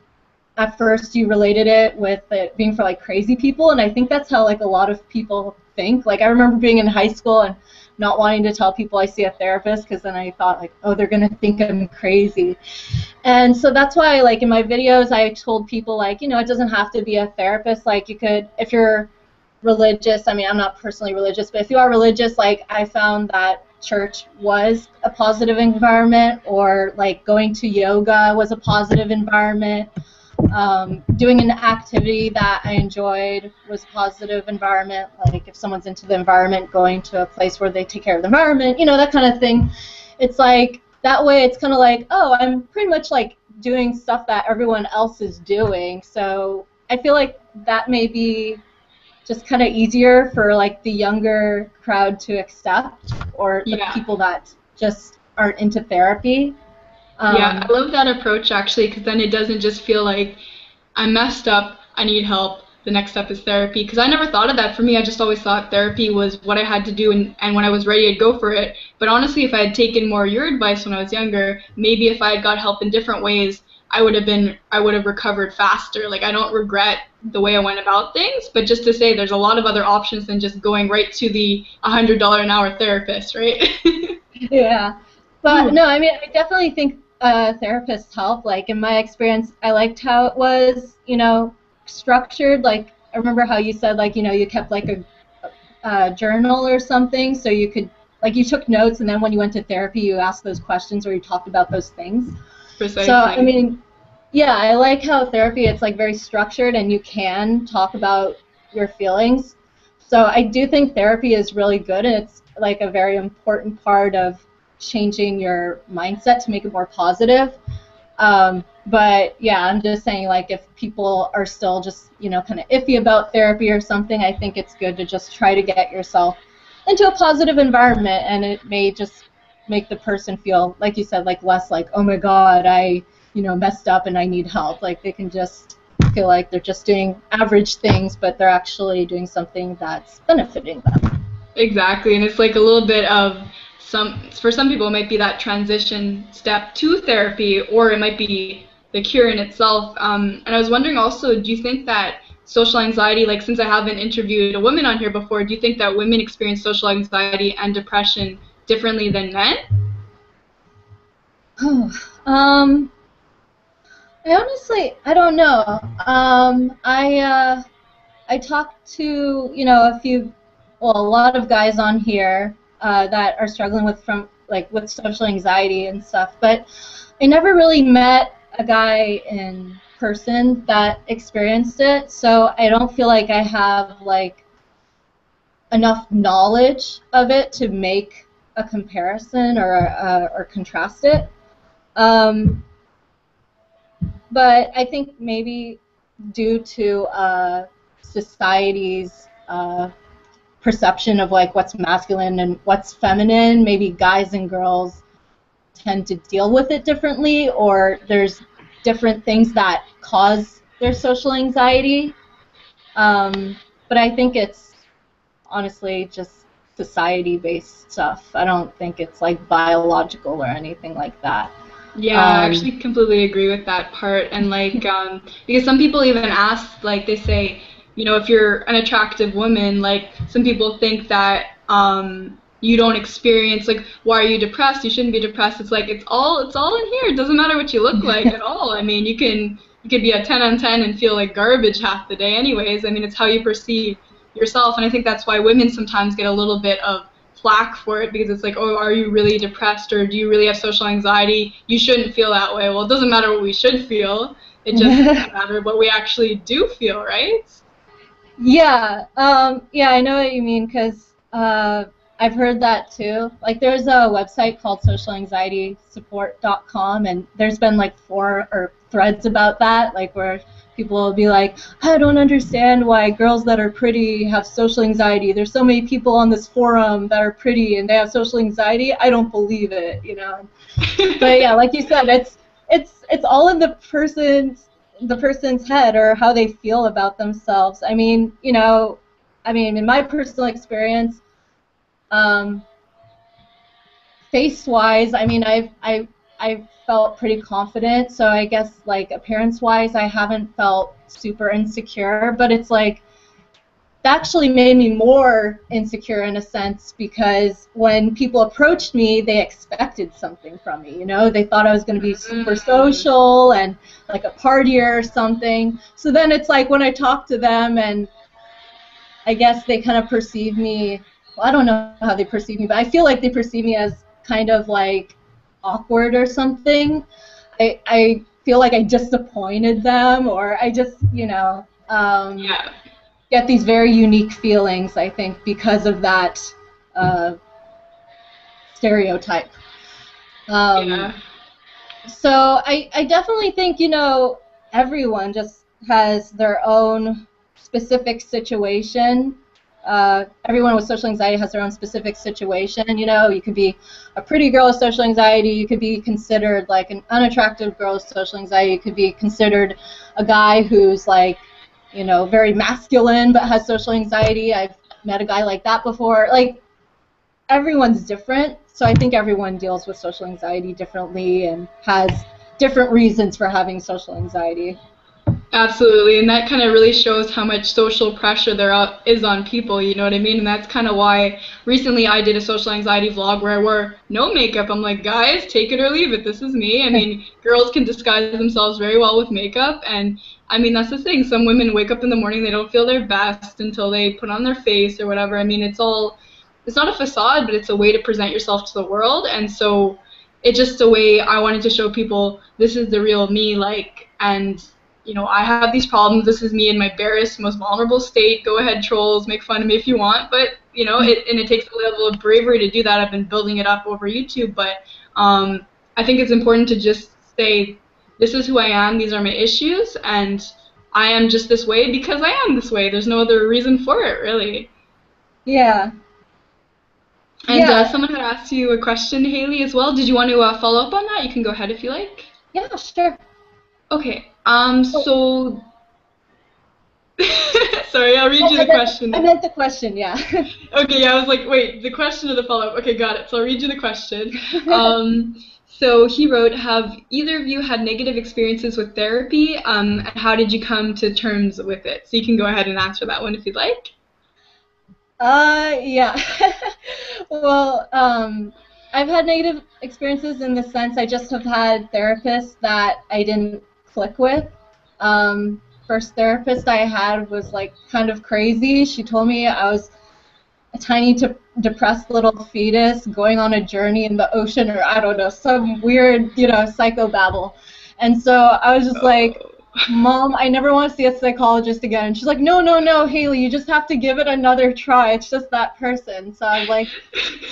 at first you related it with it being for like crazy people, and I think that's how like a lot of people think. Like I remember being in high school and not wanting to tell people I see a therapist because then I thought like, oh, they're gonna think I'm crazy. And so that's why like in my videos I told people like, it doesn't have to be a therapist. Like you could, if you're religious, I mean, I'm not personally religious, but if you are religious, like I found that church was a positive environment, or like going to yoga was a positive environment. Doing an activity that I enjoyed was a positive environment. Like if someone's into the environment, going to a place where they take care of the environment, that kind of thing. It's like that way it's kind of like, oh, I'm pretty much like doing stuff that everyone else is doing. So I feel like that may be just kind of easier for like the younger crowd to accept, or the Yeah. people that just aren't into therapy. Yeah, Um, I love that approach actually, because then it doesn't just feel like I messed up, I need help, the next step is therapy. Because I never thought of that. For me, I just always thought therapy was what I had to do, and when I was ready, I'd go for it. But honestly, if I had taken more of your advice when I was younger, maybe if I had got help in different ways, I would have recovered faster. Like I don't regret the way I went about things, but just to say there's a lot of other options than just going right to the $100 an hour therapist, right? Yeah, but Ooh, no, I mean, I definitely think therapists help. Like in my experience, I liked how it was, structured. Like I remember how you said, like, you kept like a journal or something, so you could, like, you took notes, and then when you went to therapy, you asked those questions or you talked about those things. So I precisely. mean, yeah, I like how therapy, it's like very structured and you can talk about your feelings. So I do think therapy is really good, and it's like a very important part of changing your mindset to make it more positive. But yeah, I'm just saying, like, if people are still just, kind of iffy about therapy or something, I think it's good to just try to get yourself into a positive environment, and it may just make the person feel, like you said, like less like, oh my God, I, messed up and I need help. Like they can just feel like they're just doing average things, but they're actually doing something that's benefiting them. Exactly, and it's like a little bit of for some people it might be that transition step to therapy, or it might be the cure in itself. And I was wondering also, do you think that social anxiety, like since I haven't interviewed a woman on here before, do you think that women experience social anxiety and depression differently than men? um, I don't know. I talked to, a few, well, a lot of guys on here that are struggling with social anxiety and stuff, but I never really met a guy in person that experienced it, so I don't feel like I have like enough knowledge of it to make a comparison or contrast it. Um, but I think maybe due to society's perception of like what's masculine and what's feminine, maybe guys and girls tend to deal with it differently, or there's different things that cause their social anxiety. But I think it's honestly just society-based stuff. I don't think it's like biological or anything like that. Yeah, I Um, actually completely agree with that part. And like, because some people even ask, like, they say, if you're an attractive woman, like, some people think that you don't experience, like, why are you depressed? You shouldn't be depressed. It's like it's all in here. It doesn't matter what you look like at all. I mean, you could be a 10 on 10 and feel like garbage half the day, anyways. I mean, it's how you perceive yourself, and I think that's why women sometimes get a little bit of flack for it, because it's like, oh, are you really depressed, or do you really have social anxiety? You shouldn't feel that way. Well, it doesn't matter what we should feel. It just doesn't matter what we actually do feel, right? yeah, yeah, I know what you mean, because Uh, I've heard that too. Like there's a website called socialanxietysupport.com, and there's been like 4 threads about that, like where people will be like, I don't understand why girls that are pretty have social anxiety. There's so many people on this forum that are pretty and they have social anxiety. I don't believe it, you know. But yeah, like you said, it's all in the person's head or how they feel about themselves. I mean, you know, in my personal experience, um, face-wise, I mean, I've felt pretty confident. So I guess like appearance-wise, I haven't felt super insecure. But it's like that actually made me more insecure in a sense because when people approached me, they expected something from me. You know, they thought I was going to be super social and like a partier or something. So then it's like when I talk to them and I guess they kind of perceive me, well, I don't know how they perceive me, but I feel like they perceive me as kind of like awkward or something. I feel like I disappointed them, or I just, Yeah. get these very unique feelings, I think, because of that uh, stereotype. Yeah. So I definitely think, everyone just has their own specific situation. Everyone with social anxiety has their own specific situation. You know, you could be a pretty girl with social anxiety. You could be considered like an unattractive girl with social anxiety. You could be considered a guy who's like, very masculine but has social anxiety. I've met a guy like that before. Like, everyone's different, so I think everyone deals with social anxiety differently and has different reasons for having social anxiety. Absolutely, and that kind of really shows how much social pressure is on people, you know what I mean? And that's kind of why recently I did a social anxiety vlog where I wore no makeup. I'm like, guys, take it or leave it. This is me. I mean, girls can disguise themselves very well with makeup, and I mean, that's the thing. Some women wake up in the morning, they don't feel their best until they put on their face or whatever. I mean, it's not a facade, but it's a way to present yourself to the world, and so it's just a way I wanted to show people this is the real me, like, and I have these problems. This is me in my barest, most vulnerable state. Go ahead, trolls, make fun of me if you want. But it takes a level of bravery to do that. I've been building it up over YouTube, but I think it's important to just say, this is who I am. These are my issues, and I am just this way because I am this way. There's no other reason for it, really. Yeah. And Yeah. someone had asked you a question, Hailey, as well. Did you want to follow up on that? You can go ahead if you like. Yeah, sure. Okay. So sorry, I'll read you the question. I meant the question, yeah. Okay, yeah, I was like, wait, the question or the follow-up? Okay, got it. So I'll read you the question. So he wrote, have either of you had negative experiences with therapy, and how did you come to terms with it? So you can go ahead and answer that one if you'd like. Yeah. Well, I've had negative experiences in the sense I just have had therapists that I didn't click with. First therapist I had was like kind of crazy. She told me I was a tiny depressed little fetus going on a journey in the ocean, or I don't know, some weird, psychobabble. And so I was just like, Mom, I never want to see a psychologist again. And she's like, no, no, no, Hailey, you just have to give it another try. It's just that person. So I'm like...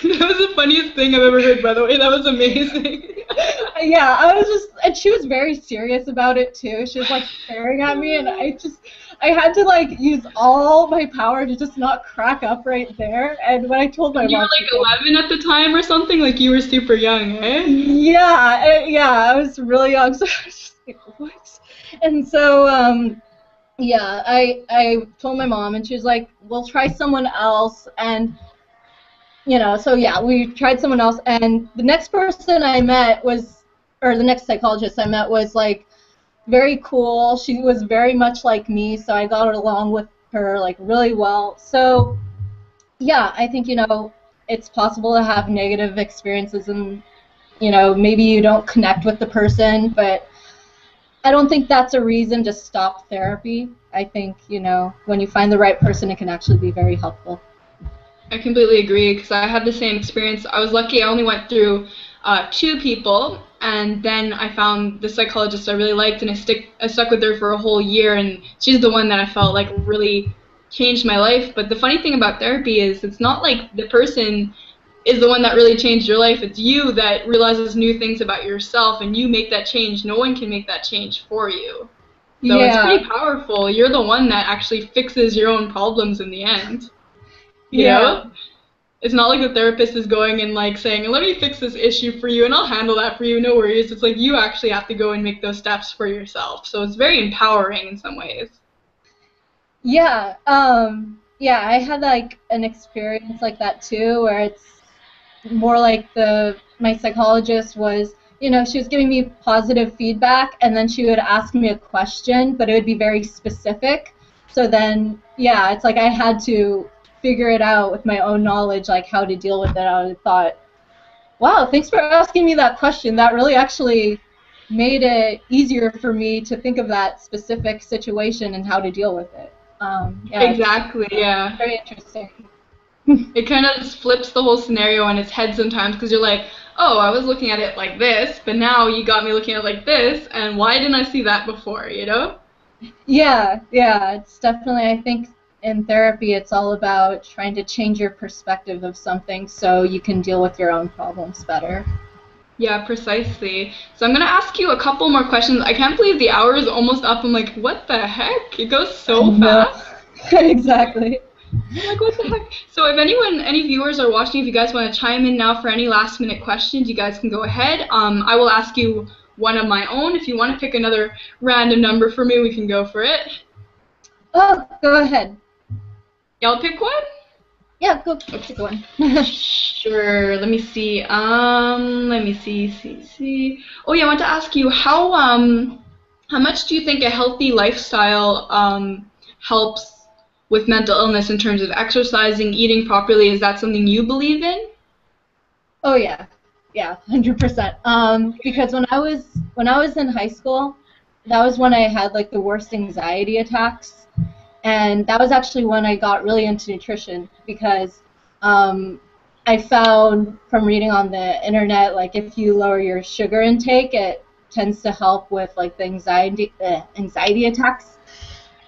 That was the funniest thing I've ever heard, by the way. That was amazing. Yeah, and she was very serious about it, too. She was, like, staring at me, and I had to, like, use all my power to just not crack up right there. And when I told my mom... You were, like, 11 at the time or something? Like, you were super young, eh? Yeah, I was really young, so I was just like, what? And so, yeah, I told my mom, and she was like, we'll try someone else, and, so yeah, we tried someone else, and the next person I met the next psychologist I met was, like, very cool. She was very much like me, so I got along with her, like, really well. So, yeah, I think, it's possible to have negative experiences, and, maybe you don't connect with the person, but I don't think that's a reason to stop therapy. I think, when you find the right person, it can actually be very helpful. I completely agree, because I had the same experience. I was lucky I only went through 2 people, and then I found the psychologist I really liked, and I stuck with her for a whole year, and she's the one that I felt like really changed my life. But the funny thing about therapy is it's not like the person is the one that really changed your life. It's you that realizes new things about yourself, and you make that change. No one can make that change for you. So it's Yeah, pretty powerful. You're the one that actually fixes your own problems in the end. You yeah. know? It's not like the therapist is going and like saying, let me fix this issue for you and I'll handle that for you, no worries. It's like you actually have to go and make those steps for yourself. So it's very empowering in some ways. Yeah, yeah, I had like an experience like that too, where it's more like my psychologist was, she was giving me positive feedback, and then she would ask me a question, but it would be very specific. So then, yeah, it's like I had to figure it out with my own knowledge, like how to deal with it. I thought, wow, thanks for asking me that question. That really actually made it easier for me to think of that specific situation and how to deal with it. Yeah, it's Exactly, yeah. very interesting. It kind of just flips the whole scenario on its head sometimes because you're like, oh, I was looking at it like this, but now you got me looking at it like this, and why didn't I see that before, you know? Yeah, yeah, it's definitely, I think in therapy it's all about trying to change your perspective of something so you can deal with your own problems better. Yeah, precisely. So I'm gonna ask you a couple more questions. I can't believe the hour is almost up. I'm like, what the heck? It goes I so know. fast. Exactly. I'm like, what the heck? So if anyone, any viewers are watching, if you guys want to chime in now for any last minute questions, you guys can go ahead. I will ask you one of my own. If you want to pick another random number for me, we can go for it. Oh, go ahead. Y'all pick one? Yeah, go Okay. pick one. Sure. Let me see. Let me see. Oh yeah, I want to ask you how much do you think a healthy lifestyle helps with mental illness in terms of exercising, eating properly? Is that something you believe in? Oh yeah, yeah, 100%. Because when I was in high school, that was when I had like the worst anxiety attacks, and that was actually when I got really into nutrition because um, I found from reading on the internet, like if you lower your sugar intake, it tends to help with like the anxiety attacks.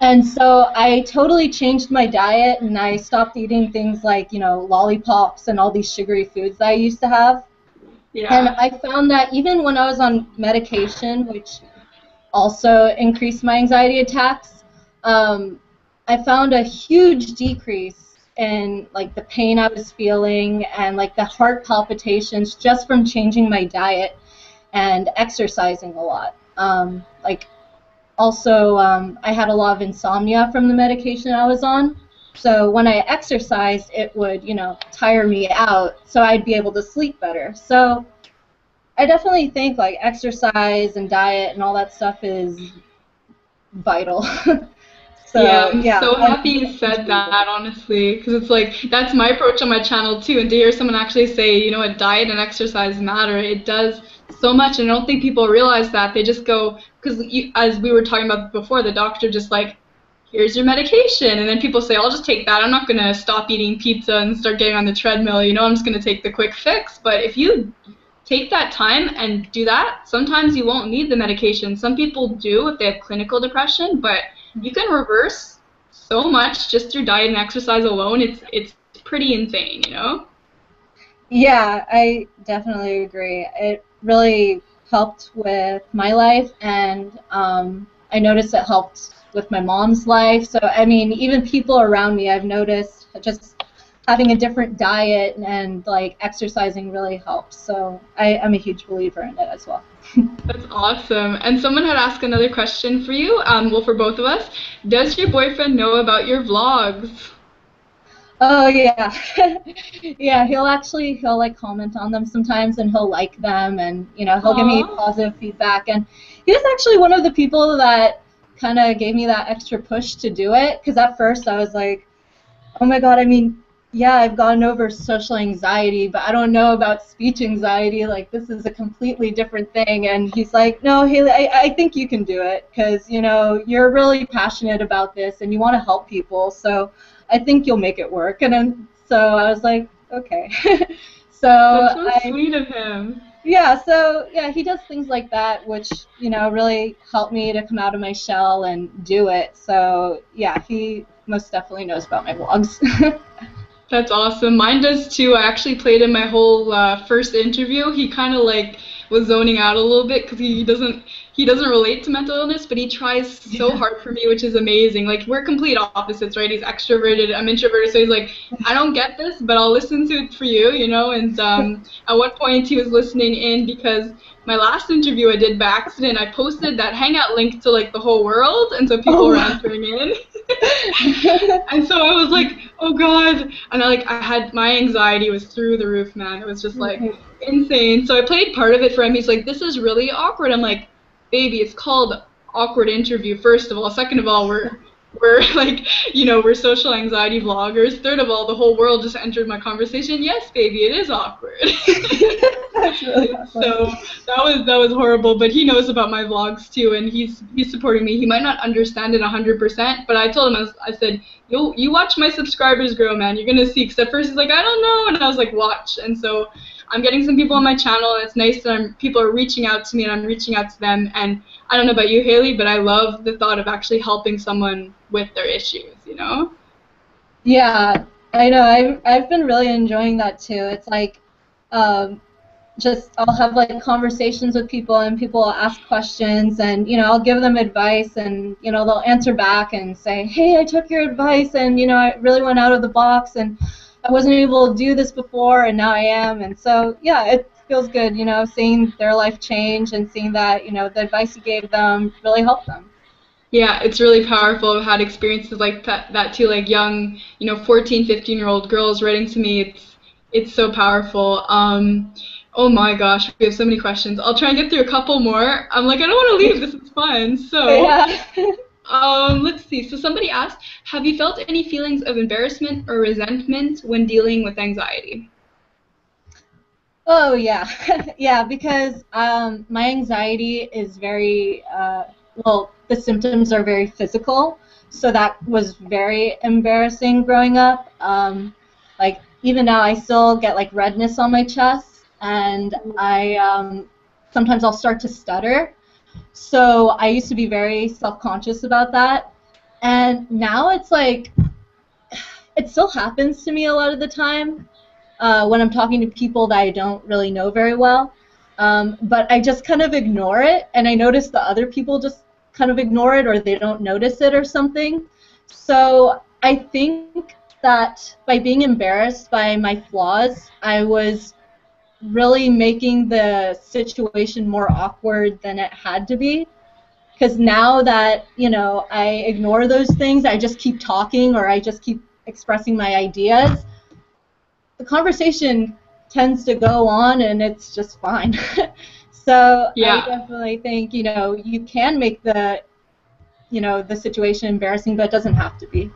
And so I totally changed my diet, and I stopped eating things like, lollipops and all these sugary foods that I used to have. And Yeah. I found that even when I was on medication, which also increased my anxiety attacks, um, I found a huge decrease in like the pain I was feeling and like the heart palpitations just from changing my diet and exercising a lot. Like also, I had a lot of insomnia from the medication I was on. So when I exercised, it would, tire me out, so I'd be able to sleep better. So I definitely think like exercise and diet and all that stuff is vital. Yeah, So I'm yeah, so I'm happy you a huge said believer. that, honestly, because it's like that's my approach on my channel too. And to hear someone actually say, you know what, diet and exercise matter, it does so much. And I don't think people realize that. They just go, because as we were talking about before, the doctor just like, here's your medication. And then people say, I'll just take that. I'm not going to stop eating pizza and start getting on the treadmill. You know, I'm just going to take the quick fix. But if you take that time and do that, sometimes you won't need the medication. Some people do if they have clinical depression, but you can reverse so much just through diet and exercise alone. It's pretty insane, you know? Yeah, I definitely agree. It really helped with my life, and I noticed it helped with my mom's life. So, I mean, even people around me, I've noticed just having a different diet and like exercising really helps. So, I'm a huge believer in it as well. That's awesome. And someone had asked another question for you, well, for both of us. Does your boyfriend know about your vlogs? Oh yeah, yeah. He'll like comment on them sometimes, and he'll like them, and he'll give me Aw. positive feedback. And he was actually one of the people that kind of gave me that extra push to do it. Because at first I was like, oh my God, I mean, yeah, I've gotten over social anxiety, but I don't know about speech anxiety. Like this is a completely different thing. And he's like, no, Hailey, I think you can do it because you're really passionate about this and you want to help people. So I think you'll make it work. And then so I was like, okay. So That's so I sweet of him. yeah, so yeah, he does things like that, which really help me to come out of my shell and do it. So yeah, most definitely knows about my vlogs. That's awesome. Mine does too. I actually played in my whole first interview. He kind of like was zoning out a little bit because he doesn't relate to mental illness, but he tries so Yeah. hard for me, which is amazing. Like we're complete opposites, right? He's extroverted, I'm introverted, so he's like, I don't get this, but I'll listen to it for you, you know. And at one point he was listening in because my last interview I did by accident. I posted that Hangout link to like the whole world, and so people Oh, were wow. answering in. And so I was like, oh God. And I had, my anxiety was through the roof, man. It was just like insane. So I played part of it for him. He's like, this is really awkward. I'm like, baby, it's called awkward interview, first of all. Second of all, we're like, we're social anxiety vloggers. Third of all, the whole world just entered my conversation. Yes, baby, it is awkward. That's really awesome. So that was horrible, but he knows about my vlogs too, and he's supporting me. He might not understand it 100%, but I told him, I said, you watch my subscribers grow, man. You're gonna see. Because at first he's like, I don't know, and I was like, watch. And so I'm getting some people on my channel, and it's nice that people are reaching out to me, and I'm reaching out to them. And I don't know about you, Hailey, but I love the thought of actually helping someone with their issues, you know? Yeah, I know. I've been really enjoying that too. It's like, just I'll have like conversations with people, and people will ask questions, and I'll give them advice, and they'll answer back and say, hey, I took your advice, and I really went out of the box, and I wasn't able to do this before, and now I am. And so yeah, it feels good, seeing their life change and seeing that the advice you gave them really helped them. Yeah, it's really powerful. I've had experiences like that too, like young, 14, 15-year-old girls writing to me. It's so powerful. Oh my gosh, we have so many questions. I'll try and get through a couple more. I'm like, I don't want to leave. This is fun. So, Yeah. let's see. So somebody asked, have you felt any feelings of embarrassment or resentment when dealing with anxiety? Oh yeah, yeah, because my anxiety is very well. The symptoms are very physical, so that was very embarrassing growing up. Like even now, I still get like redness on my chest, and I sometimes I'll start to stutter. So I used to be very self-conscious about that, and now it's like it still happens to me a lot of the time when I'm talking to people that I don't really know very well. But I just kind of ignore it, and I notice the other people just kind of ignore it, or they don't notice it or something. So I think that by being embarrassed by my flaws, I was really making the situation more awkward than it had to be. Because now that, I ignore those things, I just keep talking, or I just keep expressing my ideas, the conversation tends to go on, and it's just fine. So I Yeah. definitely think, you can make the situation embarrassing, but it doesn't have to be.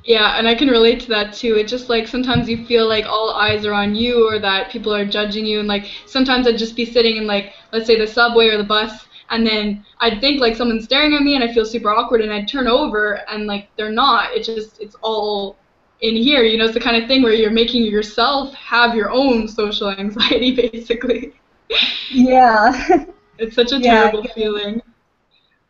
Yeah, and I can relate to that too. It's just like sometimes you feel like all eyes are on you or that people are judging you. And like sometimes I'd just be sitting in like, let's say the subway or the bus, and then I'd think like someone's staring at me and I feel super awkward and I'd turn over and like they're not. It's all in here. It's the kind of thing where you're making yourself have your own social anxiety basically. Yeah. It's such a Yeah, terrible feeling.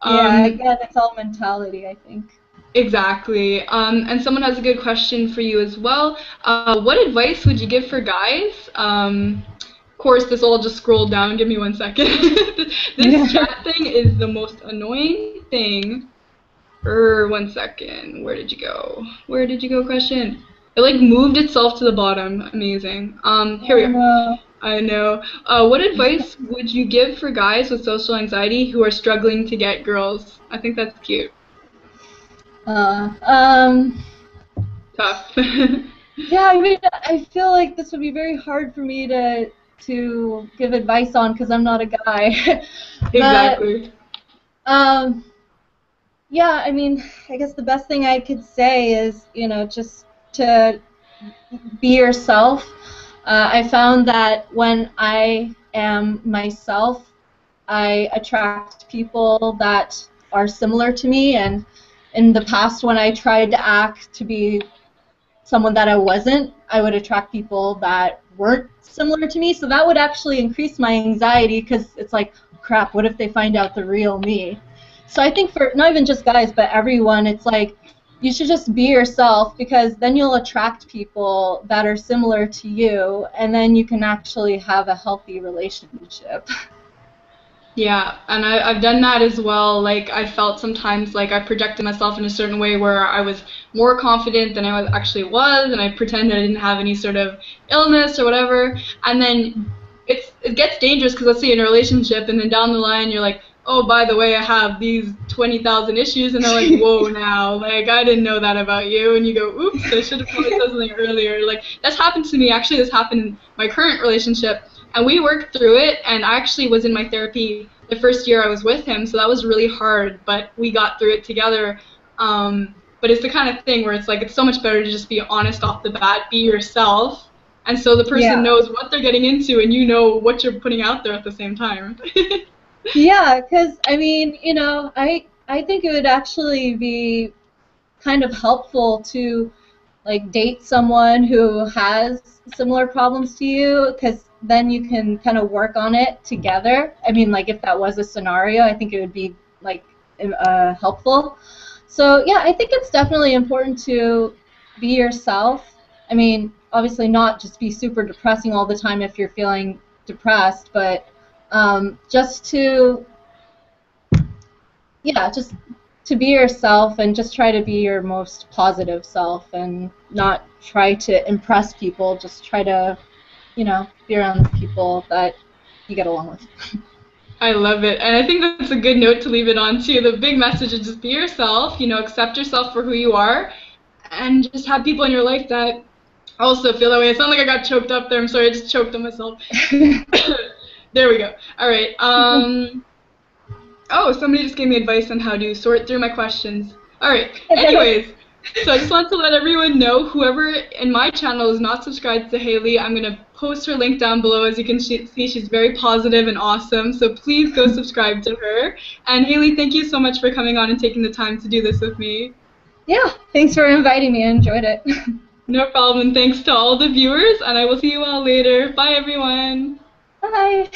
yeah, Um, again, it's all mentality, I think. Exactly. And someone has a good question for you as well. What advice would you give for guys? Of course, this all just scrolled down. Give me 1 second. Yeah. This chat thing is the most annoying thing. 1 second. Where did you go? Where did you go, question? It like moved itself to the bottom. Amazing. Here we Oh are. no. I know. What advice would you give for guys with social anxiety who are struggling to get girls? I think that's cute. Uh, um, Tough. yeah, I mean, I feel like this would be very hard for me to give advice on because I'm not a guy. But Exactly. um, yeah, I mean, I guess the best thing I could say is, just to be yourself. I found that when I am myself, I attract people that are similar to me. And in the past, when I tried to act to be someone that I wasn't, I would attract people that weren't similar to me. So that would actually increase my anxiety because it's like, crap, what if they find out the real me? So I think for not even just guys, but everyone, it's like you should just be yourself, because then you'll attract people that are similar to you, and then you can actually have a healthy relationship. Yeah, and I've done that as well. Like, I felt sometimes like I projected myself in a certain way where I was more confident than I actually was, and I pretended I didn't have any sort of illness or whatever. And then it gets dangerous because let's say you're in a relationship, and then down the line you're like, oh, by the way, I have these 20,000 issues, and they're like, whoa, now, like I didn't know that about you, and you go, oops, I should have probably said something earlier. Like that's happened to me. Actually, this happened in my current relationship. And we worked through it, and I actually was in my therapy the first year I was with him, so that was really hard, but we got through it together. But it's the kind of thing where it's like it's so much better to just be honest off the bat, be yourself, and so the person knows what they're getting into, and you know what you're putting out there at the same time. Yeah, because, I mean, you know, I think it would actually be kind of helpful to, like, date someone who has similar problems to you, because then you can kind of work on it together. I mean, like, if that was a scenario, I think it would be, like, helpful. So, yeah, I think it's definitely important to be yourself. I mean, obviously not just be super depressing all the time if you're feeling depressed, but just to, yeah, just to be yourself and just try to be your most positive self and not try to impress people. Just try to, you know, be around the people that you get along with. I love it, and I think that's a good note to leave it on too. The big message is just be yourself, you know, accept yourself for who you are, and just have people in your life that also feel that way. It sounded like I got choked up there. I'm sorry, I just choked on myself. There we go. All right. Oh, somebody just gave me advice on how to sort through my questions. All right. Anyways, so I just want to let everyone know, whoever in my channel is not subscribed to Hailey, I'm going to post her link down below. As you can see, she's very positive and awesome. So please go subscribe to her. And Hailey, thank you so much for coming on and taking the time to do this with me. Yeah, thanks for inviting me. I enjoyed it. No problem. Thanks to all the viewers, and I will see you all later. Bye, everyone. Bye.